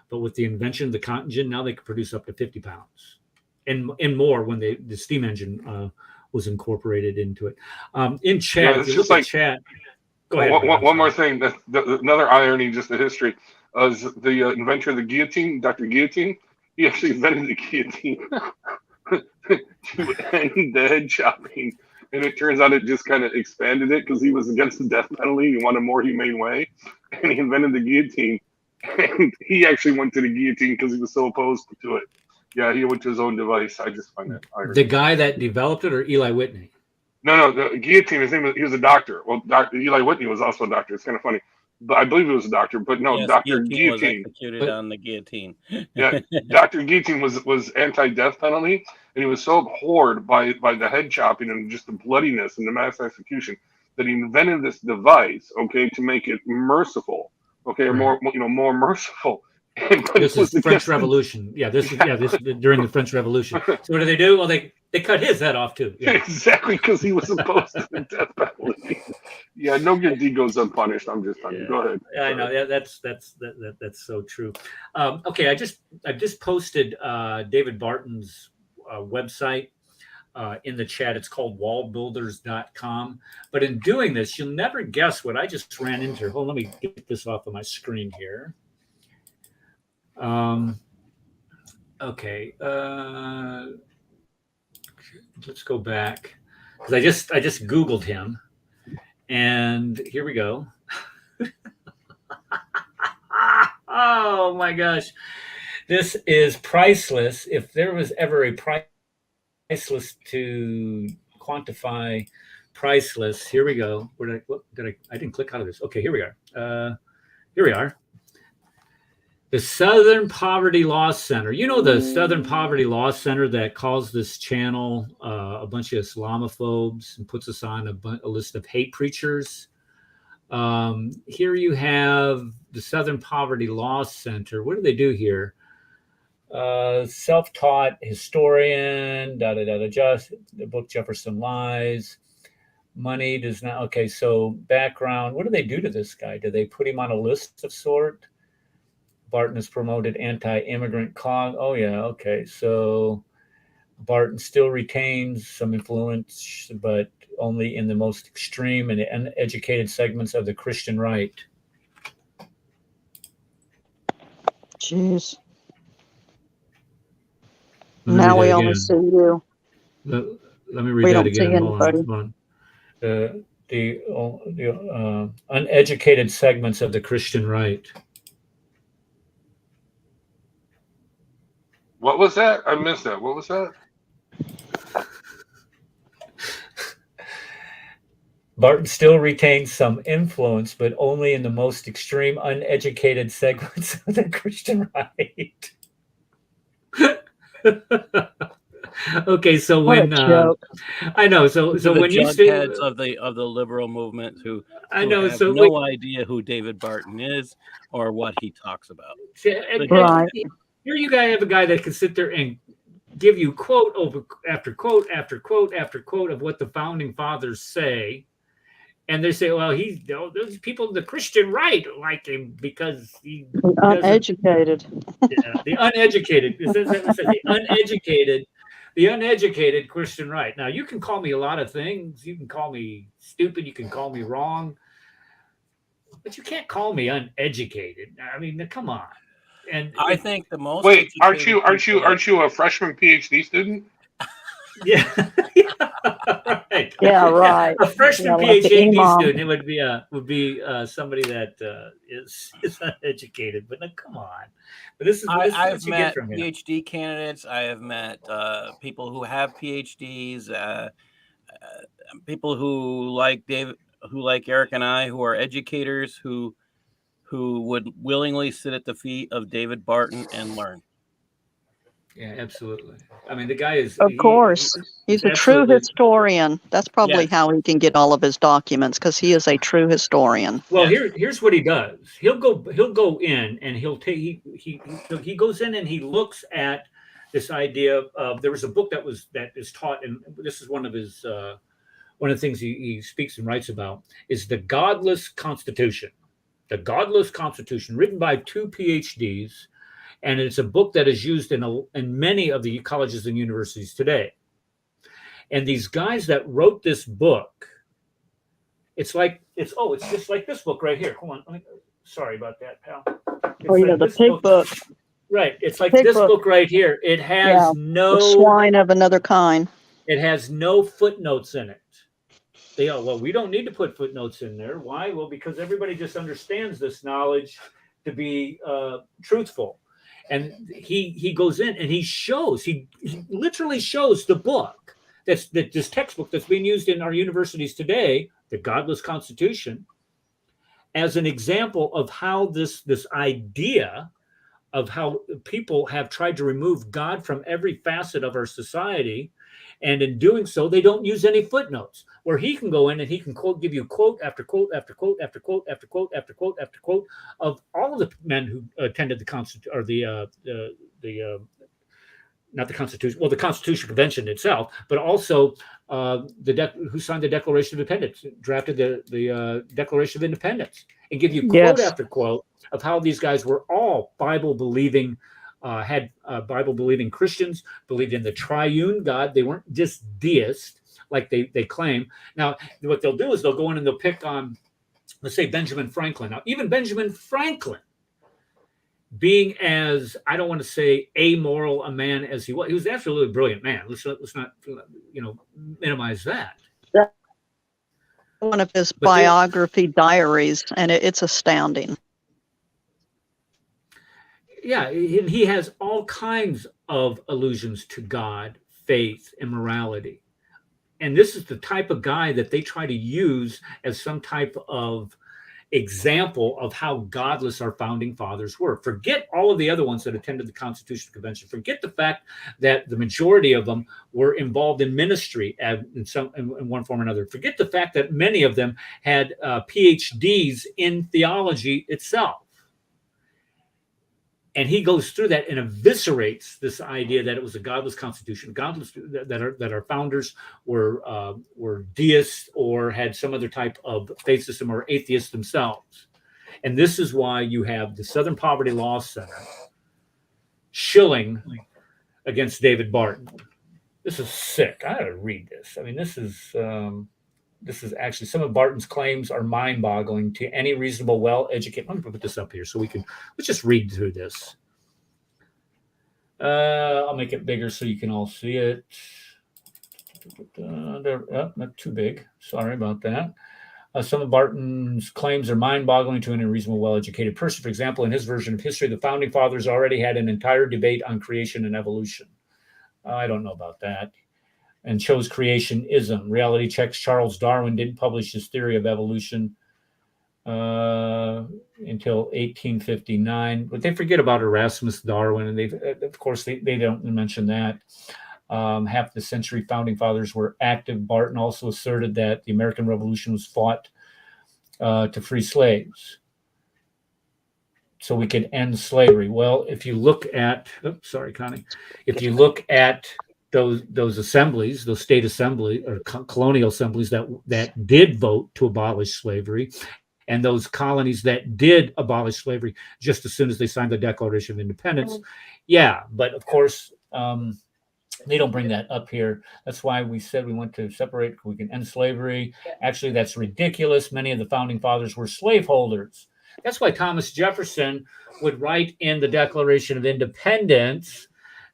But with the invention of the cotton gin, now they can produce up to 50 pounds and more when the steam engine was incorporated into it. In chat, Yeah, it's just like chat. Go ahead. One more thing. Another irony, just the history, is the inventor of the guillotine, Dr. Guillotine. He actually invented the guillotine to end the head chopping. And it turns out it just kind of expanded it because he was against the death penalty. He wanted a more humane way. And he invented the guillotine. And he actually went to the guillotine because he was so opposed to it. Yeah, he went to his own device. I just find that ironic. The guy that developed it, or Eli Whitney? No, the guillotine. He was a doctor. Well, Dr. Eli Whitney was also a doctor. It's kind of funny, but I believe he was a doctor. But no, Yes, Dr. was Guillotine. executed on the guillotine. Yeah, Dr. Guillotine was anti-death penalty, and he was so abhorred by the head chopping and just the bloodiness and the mass execution that he invented this device, okay, to make it merciful, okay, or more merciful. This is the French Revolution. Yeah, this is during the French Revolution. So what do? Well, they cut his head off too. Yeah. Exactly, because he was opposed to the death penalty. Yeah, no good deed goes unpunished. I'm just talking. Go ahead. I know. Yeah, that's so true. Okay, I just posted David Barton's website in the chat. It's called wallbuilders.com. But in doing this, you'll never guess what I just ran into. Hold on, let me get this off of my screen here. Okay. Let's go back because I just Googled him, and here we go. Oh my gosh, this is priceless. If there was ever a priceless to quantify priceless, here we go. I didn't click out of this. Okay, here we are. Here we are. The Southern Poverty Law Center. You know the Southern Poverty Law Center that calls this channel a bunch of Islamophobes and puts us on a list of hate preachers. Here you have the Southern Poverty Law Center. What do they do here? Self-taught historian, just the book Jefferson Lies. Money does not. Okay, so background. What do they do to this guy? Do they put him on a list of sort? Barton has promoted anti-immigrant cause. Oh, yeah. Okay. So Barton still retains some influence, but only in the most extreme and uneducated segments of the Christian right. Jeez. Now we only see you. Let me read that again. Hold on. The uneducated segments of the Christian right. What was that? I missed that. What was that? Barton still retains some influence, but only in the most extreme, uneducated segments of the Christian right. Okay, so when I know, so when you say of the liberal movement who I know, have so no idea who David Barton is or what he talks about. Right. Here you guys have a guy that can sit there and give you quote after quote after quote after quote of what the founding fathers say. And they say, well, those people in the Christian right like him because he uneducated. The uneducated. It says the uneducated Christian right. Now, you can call me a lot of things. You can call me stupid. You can call me wrong. But you can't call me uneducated. I mean, come on. And I think the most. Wait, aren't educated people you a freshman PhD student? yeah, right. Yeah, right. A freshman Yeah, like the PhD imam. student, it would be somebody that is uneducated. But no, come on. But this is what I've you get met from him. PhD candidates. I have met people who have PhDs. People who like David, who like Eric and I, who are educators, who would willingly sit at the feet of David Barton and learn. Yeah, absolutely. I mean, the guy is. Of course. He's a true absolutely- historian. That's probably Yes. how he can get all of his documents, because he is a true historian. Well, Yes. here's what he does. He'll go in and he'll take he goes in and he looks at this idea of there was a book that is taught, and this is one of his one of the things he speaks and writes about is the Godless Constitution. The Godless Constitution, written by two PhDs, and it's a book that is used in many of the colleges and universities today. And these guys that wrote this book, it's just like this book right here. Hold on, sorry about that, pal. It's Oh, yeah, like the this pig book. Right, it's like Pig this book. book right here. It has Yeah, no The swine of another kind. It has no footnotes in it. Well, we don't need to put footnotes in there. Why? Well, because everybody just understands this knowledge to be truthful. And he goes in and he literally shows the book this textbook that's being used in our universities today, the Godless Constitution, as an example of how this idea of how people have tried to remove God from every facet of our society. And in doing so, they don't use any footnotes, where he can go in and he can give you quote after quote after quote after quote after quote after quote after quote of all of the men who attended the Constitution, or not the Constitution, well, the Constitution Convention itself, but also who signed the Declaration of Independence, drafted the Declaration of Independence, and give you quote after quote of how these guys were all Bible-believing, had Bible-believing Christians, believed in the triune God. They weren't just deists like they claim. Now, what they'll do is they'll go in and they'll pick on, let's say, Benjamin Franklin. Now, even Benjamin Franklin, being as, I don't want to say amoral a man as he was actually a really brilliant man. Let's not minimize that. One of his biography diaries, and it's astounding. Yeah, he has all kinds of allusions to God, faith, and morality. And this is the type of guy that they try to use as some type of example of how godless our founding fathers were. Forget all of the other ones that attended the Constitutional Convention. Forget the fact that the majority of them were involved in ministry in one form or another. Forget the fact that many of them had PhDs in theology itself. And he goes through that and eviscerates this idea that it was a godless constitution, that our founders were deists or had some other type of faith system or atheists themselves. And this is why you have the Southern Poverty Law Center shilling against David Barton. This is sick. I gotta read this. I mean, this is actually, some of Barton's claims are mind-boggling to any reasonable, well-educated. Let me put this up here so let's just read through this. I'll make it bigger so you can all see it. Not too big. Sorry about that. Some of Barton's claims are mind-boggling to any reasonable, well-educated person. For example, in his version of history, the founding fathers already had an entire debate on creation and evolution. I don't know about that. And chose creationism. Reality checks. Charles Darwin didn't publish his theory of evolution until 1859. But they forget about Erasmus Darwin, and they don't mention that. Half the century founding fathers were active. Barton also asserted that the American Revolution was fought to free slaves, so we could end slavery. Well, if you look at, sorry, Connie, if you look at those assemblies, those state assembly or colonial assemblies that did vote to abolish slavery, and those colonies that did abolish slavery just as soon as they signed the Declaration of Independence. Yeah, but of course, they don't bring that up here. That's why we said we want to separate, we can end slavery. Actually, that's ridiculous. Many of the founding fathers were slaveholders. That's why Thomas Jefferson would write in the Declaration of Independence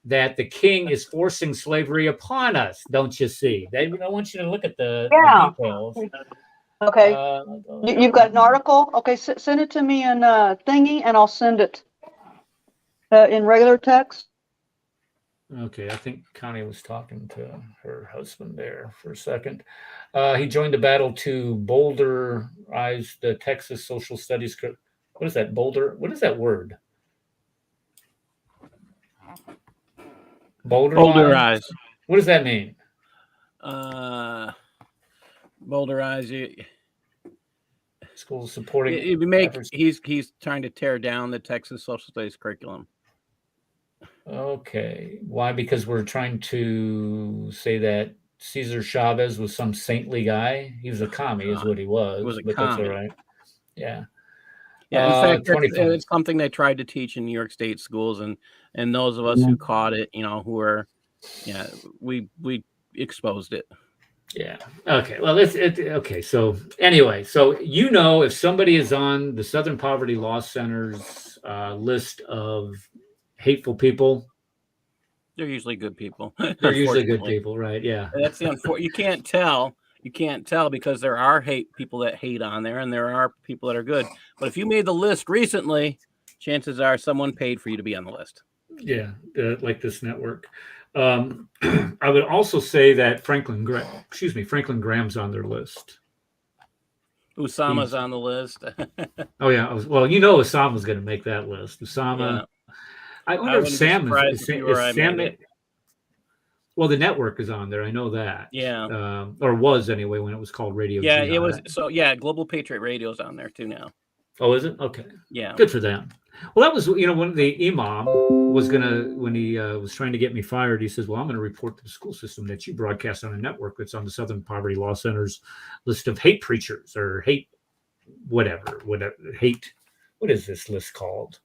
that the king is forcing slavery upon us. Don't you see? They don't want you to look at the details. Okay. You've got an article? Okay, send it to me in thingy, and I'll send it in regular text. Okay, I think Connie was talking to her husband there for a second. He joined the battle to boulderize the Texas social studies. What is that, boulder? What is that word? Boulderize. What does that mean? Boulderize. Schools supporting. He's trying to tear down the Texas social studies curriculum. Okay. Why? Because we're trying to say that Cesar Chavez was some saintly guy. He was a commie, is what he was. He was a but commie. That's all right. Yeah. Yeah. In fact, it's something they tried to teach in New York State schools, and those of us who caught it, who were, we exposed it. Yeah. Okay. Well, okay. So anyway, if somebody is on the Southern Poverty Law Center's list of hateful people, they're usually good people. They're usually good people, right? Yeah. That's the unfortunate. You can't tell. You can't tell because there are people that hate on there, and there are people that are good. But if you made the list recently, chances are someone paid for you to be on the list. Yeah, like this network. I would also say that Franklin Graham's on their list. Osama's on the list. Oh yeah. Osama's going to make that list. Osama. Yeah. I wonder if Sam is Sam. Well, the network is on there. I know that. Yeah. Or was anyway when it was called Radio. Yeah, GI. it was. So yeah, Global Patriot Radio's on there too now. Oh, is it? Okay. Yeah. Good for them. Well, that was when the imam was when he was trying to get me fired. He says, "Well, I'm going to report to the school system that you broadcast on a network that's on the Southern Poverty Law Center's list of hate preachers or hate whatever hate. What is this list called?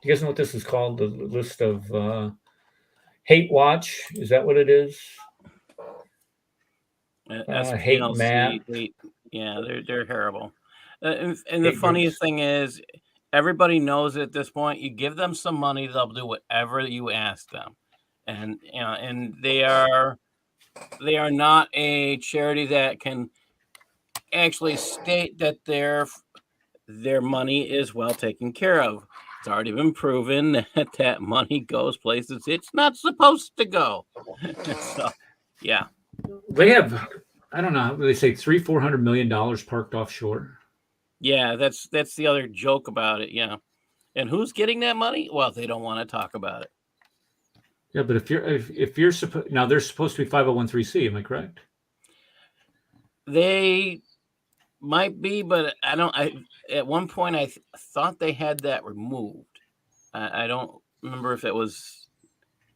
Do you guys know what this is called? The list of Hate Watch. Is that what it is? Hate map. Yeah, they're terrible. And the funniest thing is, everybody knows at this point. You give them some money, they'll do whatever you ask them, and and they are not a charity that can actually state that their money is well taken care of. It's already been proven that money goes places it's not supposed to go. So, yeah. They have, I don't know, they say $400 million parked offshore. Yeah, that's the other joke about it. Yeah. And who's getting that money? Well, they don't want to talk about it. Yeah, but if you're supposed, now they're supposed to be 501(c), am I correct? They might be, but at one point I thought they had that removed. I don't remember if it was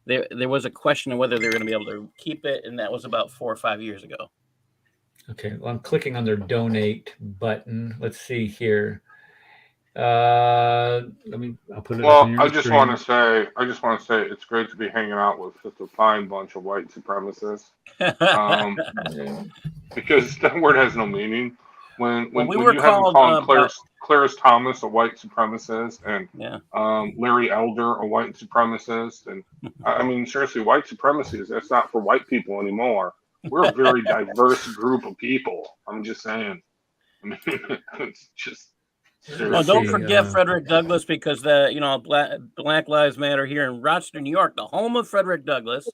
there was a question of whether they're going to be able to keep it, and that was about 4 or 5 years ago. Okay, well, I'm clicking on their donate button. Let's see here. I'll put it. Well, I just want to say it's great to be hanging out with such a fine bunch of white supremacists. Because that word has no meaning. When you have called Clarence Thomas a white supremacist and Larry Elder a white supremacist, and I mean seriously, white supremacy that's not for white people anymore. We're a very diverse group of people. I'm just saying. I mean, it's just. Well, don't forget Frederick Douglass, because Black Lives Matter here in Rochester, New York, the home of Frederick Douglass,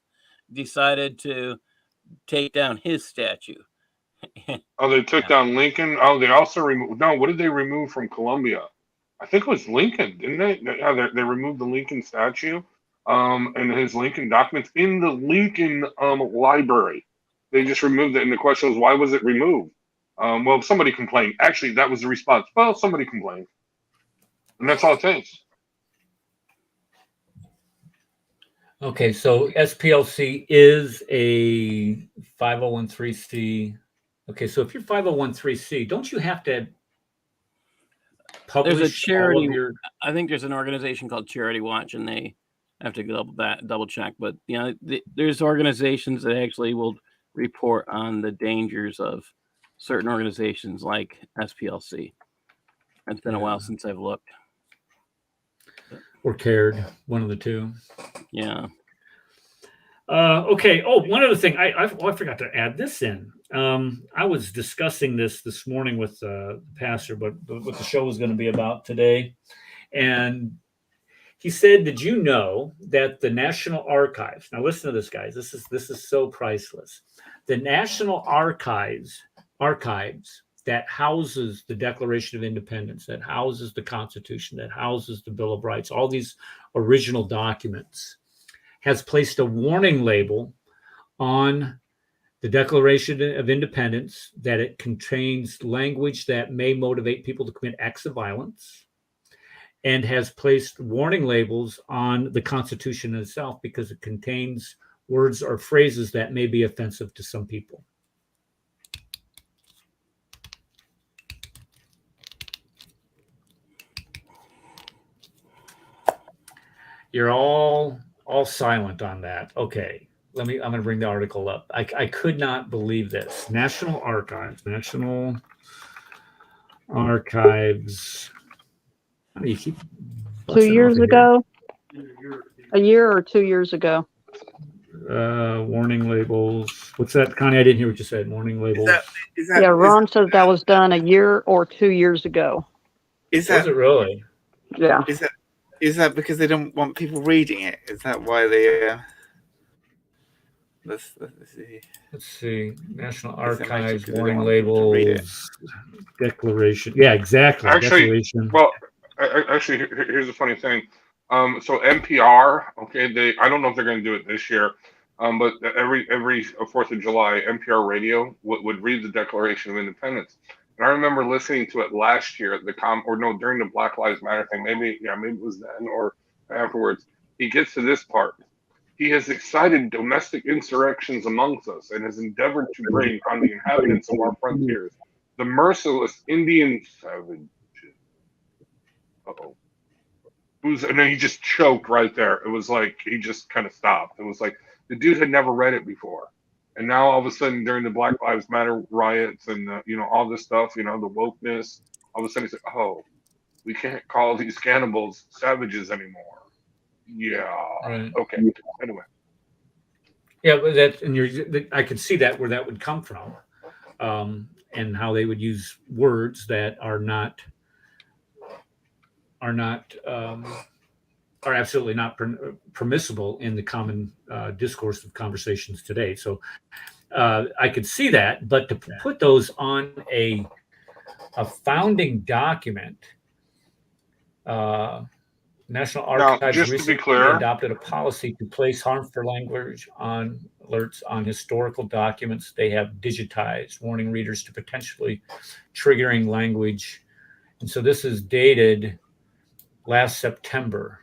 decided to take down his statue. Oh, they took down Lincoln. Oh, they also removed. No, what did they remove from Columbia? I think it was Lincoln, didn't they? Yeah, they removed the Lincoln statue, and his Lincoln documents in the Lincoln library. They just removed it, and the question was, why was it removed? Well, somebody complained. Actually, that was the response. Well, somebody complained, and that's all it takes. Okay, so SPLC is a 501(c). Okay, so if you're 501(c), don't you have to publish? There's a charity. I think there's an organization called Charity Watch, and they have to double check. But there's organizations that actually will report on the dangers of certain organizations like SPLC. It's been a while since I've looked. Or cared, one of the two. Yeah. Okay. Oh, one other thing. I forgot to add this in. I was discussing this morning with the pastor, but what the show was going to be about today, and he said, "Did you know that the National Archives?" Now, listen to this, guys. This is so priceless. The National Archives that houses the Declaration of Independence, that houses the Constitution, that houses the Bill of Rights, all these original documents, has placed a warning label on the Declaration of Independence that it contains language that may motivate people to commit acts of violence, and has placed warning labels on the Constitution itself because it contains words or phrases that may be offensive to some people. You're all silent on that. Okay. I'm going to bring the article up. I could not believe this. National Archives. How do you keep 2 years ago? A year or 2 years ago? Warning labels. What's that, Connie? I didn't hear what you said. Warning labels. Is that Yeah, Ron says that was done a year or 2 years ago. is Was that it really? Yeah. is that because they don't want people reading it? Is that why they? Let's see. Let's see. National Is it Archives, because they warning don't want people to read it? labels, declaration. Yeah, exactly. Actually, Declaration. well, actually, here's the funny thing. So NPR, okay, I don't know if they're going to do it this year, but every 4th of July, NPR radio would read the Declaration of Independence. And I remember listening to it last year at during the Black Lives Matter thing. Maybe it was then or afterwards. He gets to this part. He has excited domestic insurrections amongst us and has endeavored to bring on the inhabitants of our frontiers the merciless Indian savages. Uh-oh. And then he just choked right there. It was like he just kind of stopped. It was like the dude had never read it before. And now all of a sudden during the Black Lives Matter riots and all this stuff, the wokeness, all of a sudden he's like, oh, we can't call these cannibals savages anymore. Yeah. Right. Okay. Anyway. Yeah, but I could see that where that would come from, and how they would use words that are absolutely not permissible in the common discourse of conversations today. So I could see that, but to put those on a founding document. National Archives recently adopted a policy to place harmful language on alerts on historical documents they have digitized, warning readers to potentially triggering language. And so this is dated last September.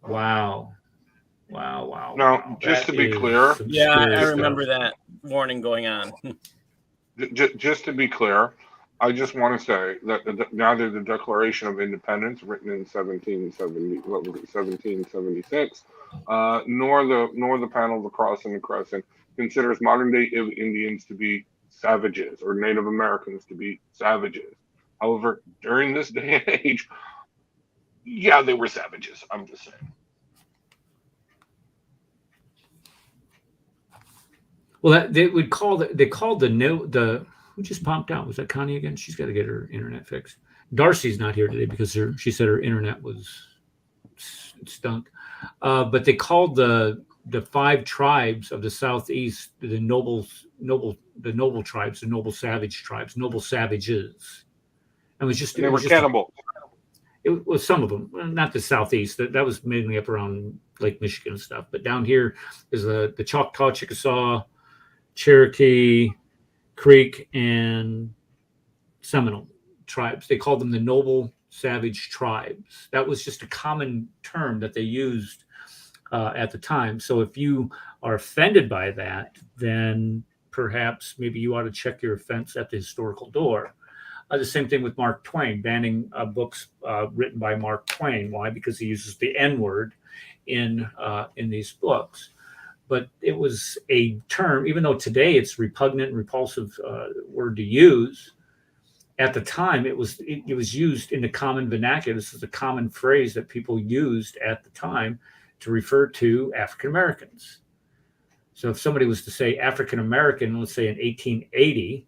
Wow. Now, just to be clear. Yeah, I remember that warning going on. Just to be clear, I just want to say that neither the Declaration of Independence, written in 1776, nor the Panel of the Cross and the Crescent considers modern-day Indians to be savages or Native Americans to be savages. However, during this day and age, yeah, they were savages. I'm just saying. Well, they called the who just popped out? Was that Connie again? She's got to get her internet fixed. Darcy's not here today because she said her internet was stunk. But they called the 5 tribes of the Southeast the noble tribes, the noble savage tribes, noble savages. And they were cannibals. It was some of them, not the Southeast. That was mainly up around Lake Michigan and stuff. But down here is the Choctaw, Chickasaw, Cherokee, Creek, and Seminole tribes. They called them the noble savage tribes. That was just a common term that they used at the time. So if you are offended by that, then perhaps maybe you ought to check your offense at the historical door. The same thing with Mark Twain, banning books written by Mark Twain. Why? Because he uses the N-word in these books. But it was a term, even though today it's repugnant and repulsive word to use, at the time, it was used in the common vernacular. This is a common phrase that people used at the time to refer to African Americans. So if somebody was to say African American, let's say in 1880,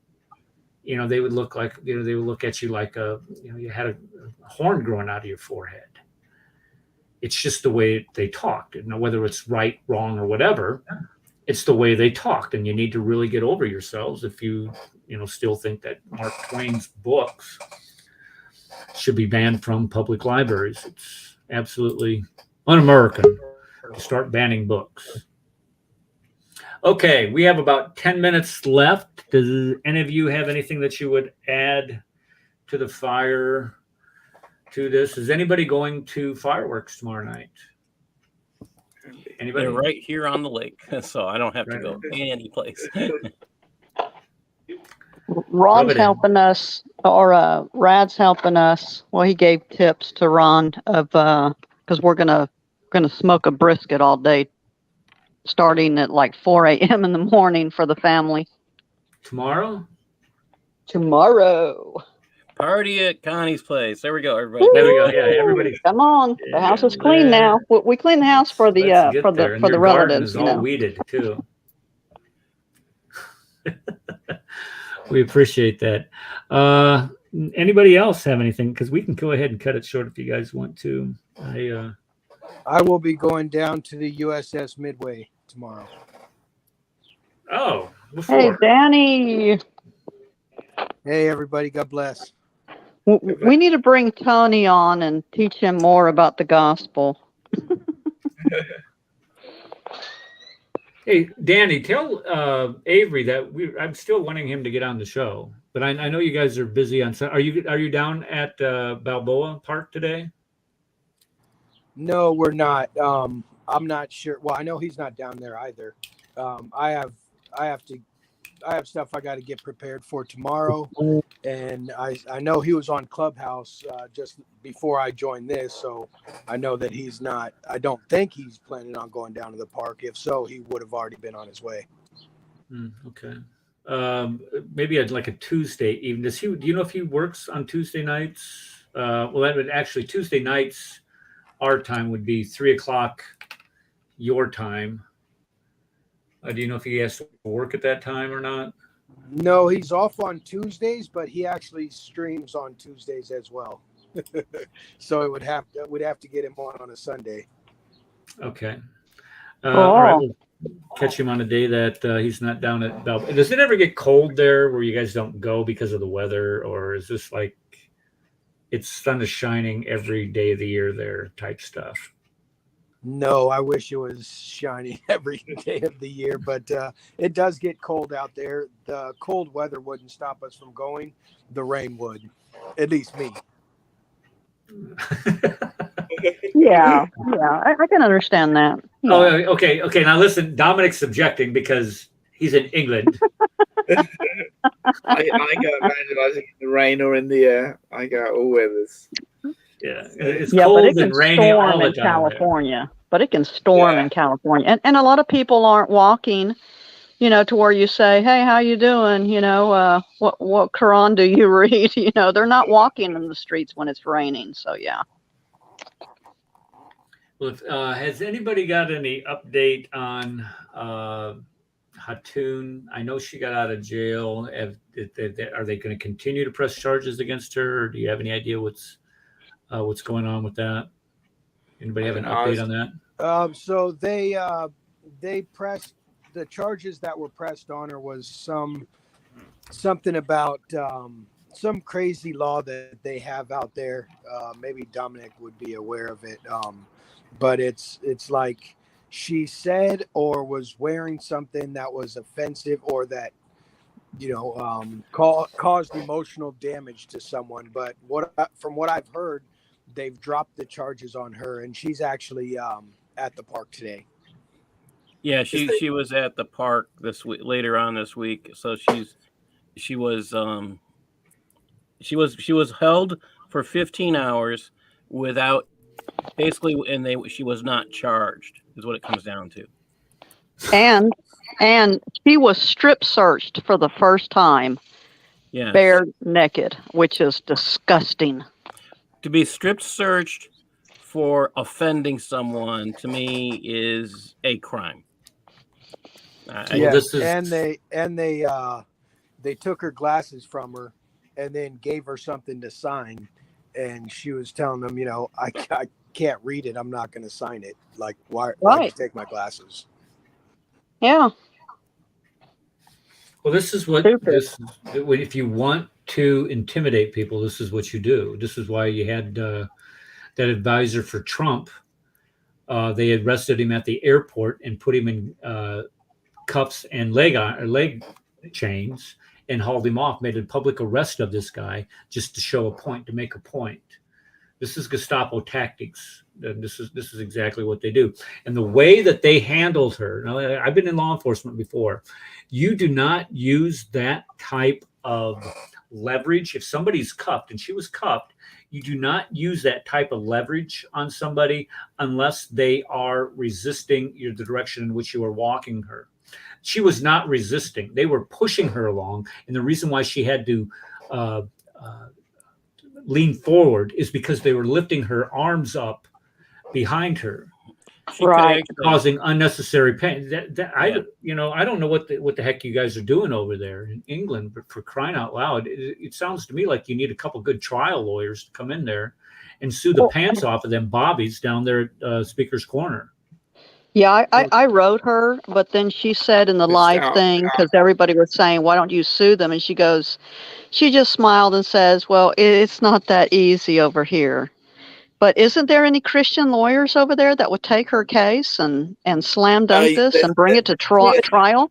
they would look like, they would look at you like you had a horn growing out of your forehead. It's just the way they talked. Whether it's right, wrong, or whatever, it's the way they talked. And you need to really get over yourselves if you still think that Mark Twain's books should be banned from public libraries. It's absolutely un-American to start banning books. Okay, we have about 10 minutes left. Does any of you have anything that you would add to the fire to this? Is anybody going to fireworks tomorrow night? Anybody? They're right here on the lake, so I don't have to go any place. Ron's helping us, or Rad's helping us. Well, he gave tips to Ron of because we're gonna smoke a brisket all day, starting at like 4 a.m. in the morning for the family. Tomorrow. Party at Connie's place. There we go, everybody. There we go. Yeah, everybody. Come on, the house is clean now. We clean the house for the relatives. Is all weeded too. We appreciate that. Anybody else have anything? Because we can go ahead and cut it short if you guys want to. I will be going down to the USS Midway tomorrow. Oh, hey, Danny. Hey, everybody. God bless. We need to bring Tony on and teach him more about the gospel. Hey, Danny, tell Avery that I'm still wanting him to get on the show, but I know you guys are busy on. Are you down at Balboa Park today? No, we're not. I'm not sure. Well, I know he's not down there either. I have stuff I got to get prepared for tomorrow, and I know he was on Clubhouse just before I joined this, so I know that he's not. I don't think he's planning on going down to the park. If so, he would have already been on his way. Okay. Maybe like a Tuesday even. Do you know if he works on Tuesday nights? Well, that would actually Tuesday nights. Our time would be 3:00 your time. Do you know if he has to work at that time or not? No, he's off on Tuesdays, but he actually streams on Tuesdays as well. So we'd have to get him on a Sunday. Okay. All right. We'll catch him on a day that he's not down at Balboa. Does it ever get cold there where you guys don't go because of the weather, or is this like it's sun is shining every day of the year there type stuff? No, I wish it was shining every day of the year, but it does get cold out there. The cold weather wouldn't stop us from going. The rain would, at least me. Yeah, I can understand that. Yeah. Oh, okay. Now listen, Dominic's objecting because he's in England. I go evangelizing in the rain or in the air. I go all weathers. Yeah, it's cold and rainy all the time. California, but it can storm in California, and a lot of people aren't walking, to where you say, "Hey, how you doing?" What Quran do you read? They're not walking in the streets when it's raining. So yeah. Well, has anybody got any update on Hatun? I know she got out of jail. Are they going to continue to press charges against her, or do you have any idea what's going on with that? Anybody have an update on that? So they pressed the charges that were pressed on her was something about some crazy law that they have out there. Maybe Dominic would be aware of it. But it's like she said or was wearing something that was offensive or that caused emotional damage to someone. But from what I've heard, they've dropped the charges on her, and she's actually at the park today. Yeah, she was at the park this week, later on this week. So she was held for 15 hours without basically, and she was not charged, is what it comes down to. And she was strip searched for the first time. Yes. bare naked, which is disgusting. To be strip searched for offending someone, to me, is a crime. Yeah, this is- and they took her glasses from her and then gave her something to sign, and she was telling them, I can't read it. I'm not going to sign it. Like, why'd you Right. take my glasses? Yeah. Well, this is what Stupid. if you want to intimidate people, this is what you do. This is why you had that advisor for Trump. They arrested him at the airport and put him in cuffs and leg chains and hauled him off. Made a public arrest of this guy just to show a point, to make a point. This is Gestapo tactics. This is exactly what they do. And the way that they handled her. Now, I've been in law enforcement before. You do not use that type of leverage. If somebody's cuffed, and she was cuffed, you do not use that type of leverage on somebody unless they are resisting the direction in which you are walking her. She was not resisting. They were pushing her along. And the reason why she had to lean forward is because they were lifting her arms up behind her, Right. causing unnecessary pain. I don't know what the heck you guys are doing over there in England, but for crying out loud, it sounds to me like you need a couple good trial lawyers to come in there and sue the pants off of them bobbies down there at Speaker's Corner. Yeah, I wrote her, but then she said in the live thing, because everybody was saying, why don't you sue them? And she just smiled and says, well, it's not that easy over here. But isn't there any Christian lawyers over there that would take her case and slam dunk this and bring it to trial?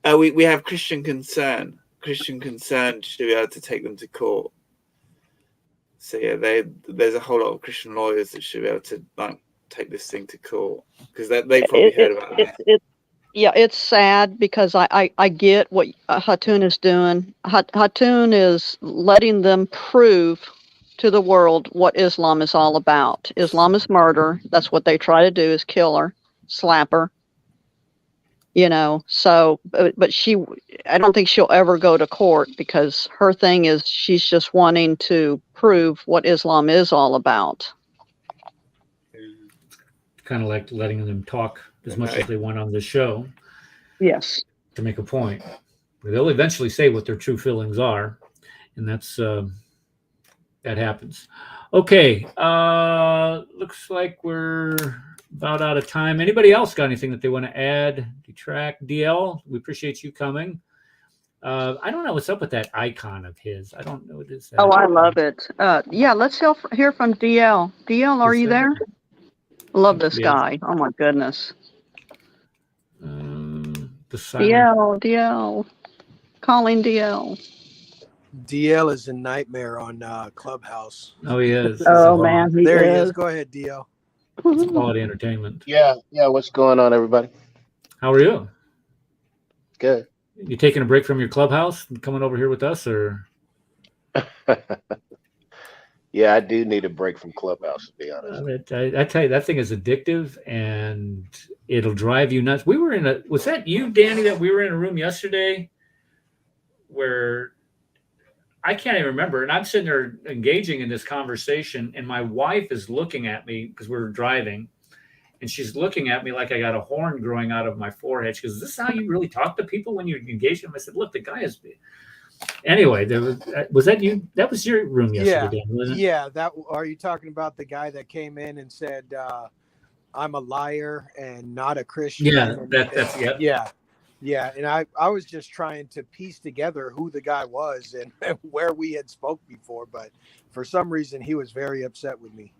We have Christian Concern. Christian Concern should be able to take them to court. So yeah, there's a whole lot of Christian lawyers that should be able to take this thing to court, because they probably heard about it. Yeah, it's sad because I get what Hatun is doing. Hatun is letting them prove to the world what Islam is all about. Islam is murder. That's what they try to do, is kill her, slap her. So, but I don't think she'll ever go to court, because her thing is she's just wanting to prove what Islam is all about. Kind of like letting them talk as much as they want on this show. Yes. To make a point. They'll eventually say what their true feelings are, and that's that happens. Okay, looks like we're about out of time. Anybody else got anything that they want to add, detract? DL, we appreciate you coming. I don't know what's up with that icon of his. I don't know what it is. Oh, I love it. Yeah, let's hear from DL. DL, are you there? Love this guy. Oh my goodness. DL. Calling DL. DL is a nightmare on Clubhouse. Oh, he is. Oh man, he is. Go ahead, DL. It's quality entertainment. Yeah. What's going on, everybody? How are you? Good. You taking a break from your Clubhouse and coming over here with us, or? Yeah, I do need a break from Clubhouse, to be honest. I tell you, that thing is addictive, and it'll drive you nuts. Was that you, Danny, that we were in a room yesterday where I can't even remember, and I'm sitting there engaging in this conversation, and my wife is looking at me because we were driving, and she's looking at me like I got a horn growing out of my forehead. She goes, "Is this how you really talk to people when you engage them?" I said, "Look, the guy is..." Anyway, was that you? That was your room yesterday, Dan, wasn't it? Yeah. Are you talking about the guy that came in and said, "I'm a liar and not a Christian"? Yeah, that's yeah. Yeah, and I was just trying to piece together who the guy was and where we had spoke before, but for some reason he was very upset with me.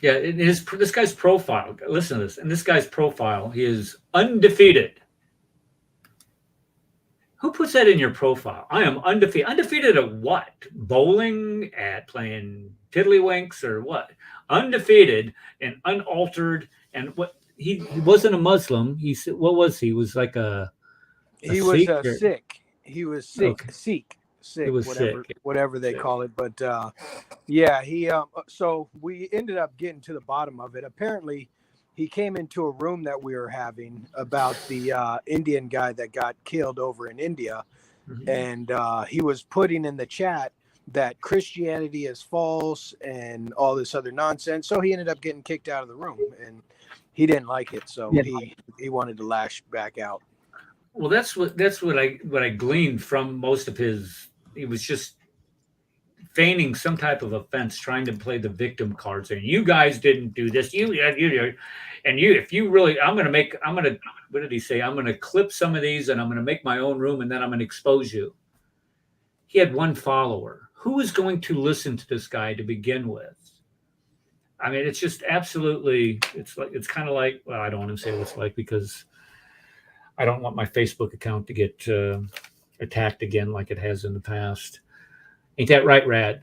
Yeah, this guy's profile. Listen to this. In this guy's profile, he is undefeated. Who puts that in your profile? I am undefeated. Undefeated at what? Bowling, at playing tiddlywinks, or what? Undefeated and unaltered. And what? He wasn't a Muslim. What was he? He was like He was Sikh. He was Sikh. Okay. Sikh. It was whatever they call it. But yeah, he. So we ended up getting to the bottom of it. Apparently, he came into a room that we were having about the Indian guy that got killed over in India, and he was putting in the chat that Christianity is false and all this other nonsense. So he ended up getting kicked out of the room, and he didn't like it, so he wanted to lash back out. Well, that's what I gleaned from most of his. He was just feigning some type of offense, trying to play the victim card, saying, "You guys didn't do this. If you really, what did he say? I'm going to clip some of these, and I'm going to make my own room, and then I'm going to expose you." He had one follower. Who is going to listen to this guy to begin with? I mean, it's just absolutely. It's kind of like. Well, I don't want to say what it's like because I don't want my Facebook account to get attacked again like it has in the past. Ain't that right, Rad?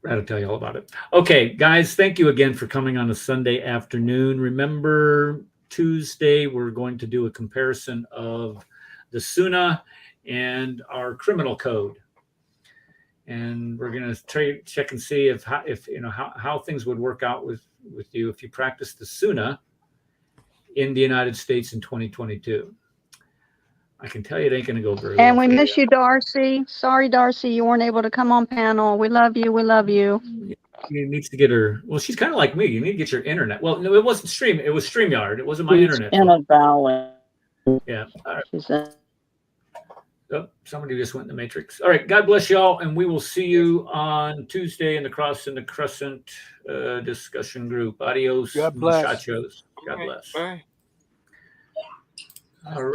Rad will tell you all about it. Okay, guys, thank you again for coming on a Sunday afternoon. Remember, Tuesday, we're going to do a comparison of the SUNA and our criminal code. And we're going to check and see how things would work out with you if you practice the SUNA in the United States in 2022. I can tell you it ain't going to go very well. And we miss you, Darcy. Sorry, Darcy, you weren't able to come on panel. We love you. We love you. She needs to get her. Well, she's kind of like me. You need to get your internet. Well, no, it wasn't Stream. It was Streamyard. It wasn't my internet. In a valley. Yeah. All right. She's in. Oh, somebody just went in the Matrix. All right. God bless y'all, and we will see you on Tuesday in the Cross and the Crescent discussion group. Adios. God bless. Muchachos. God bless. Bye. All right.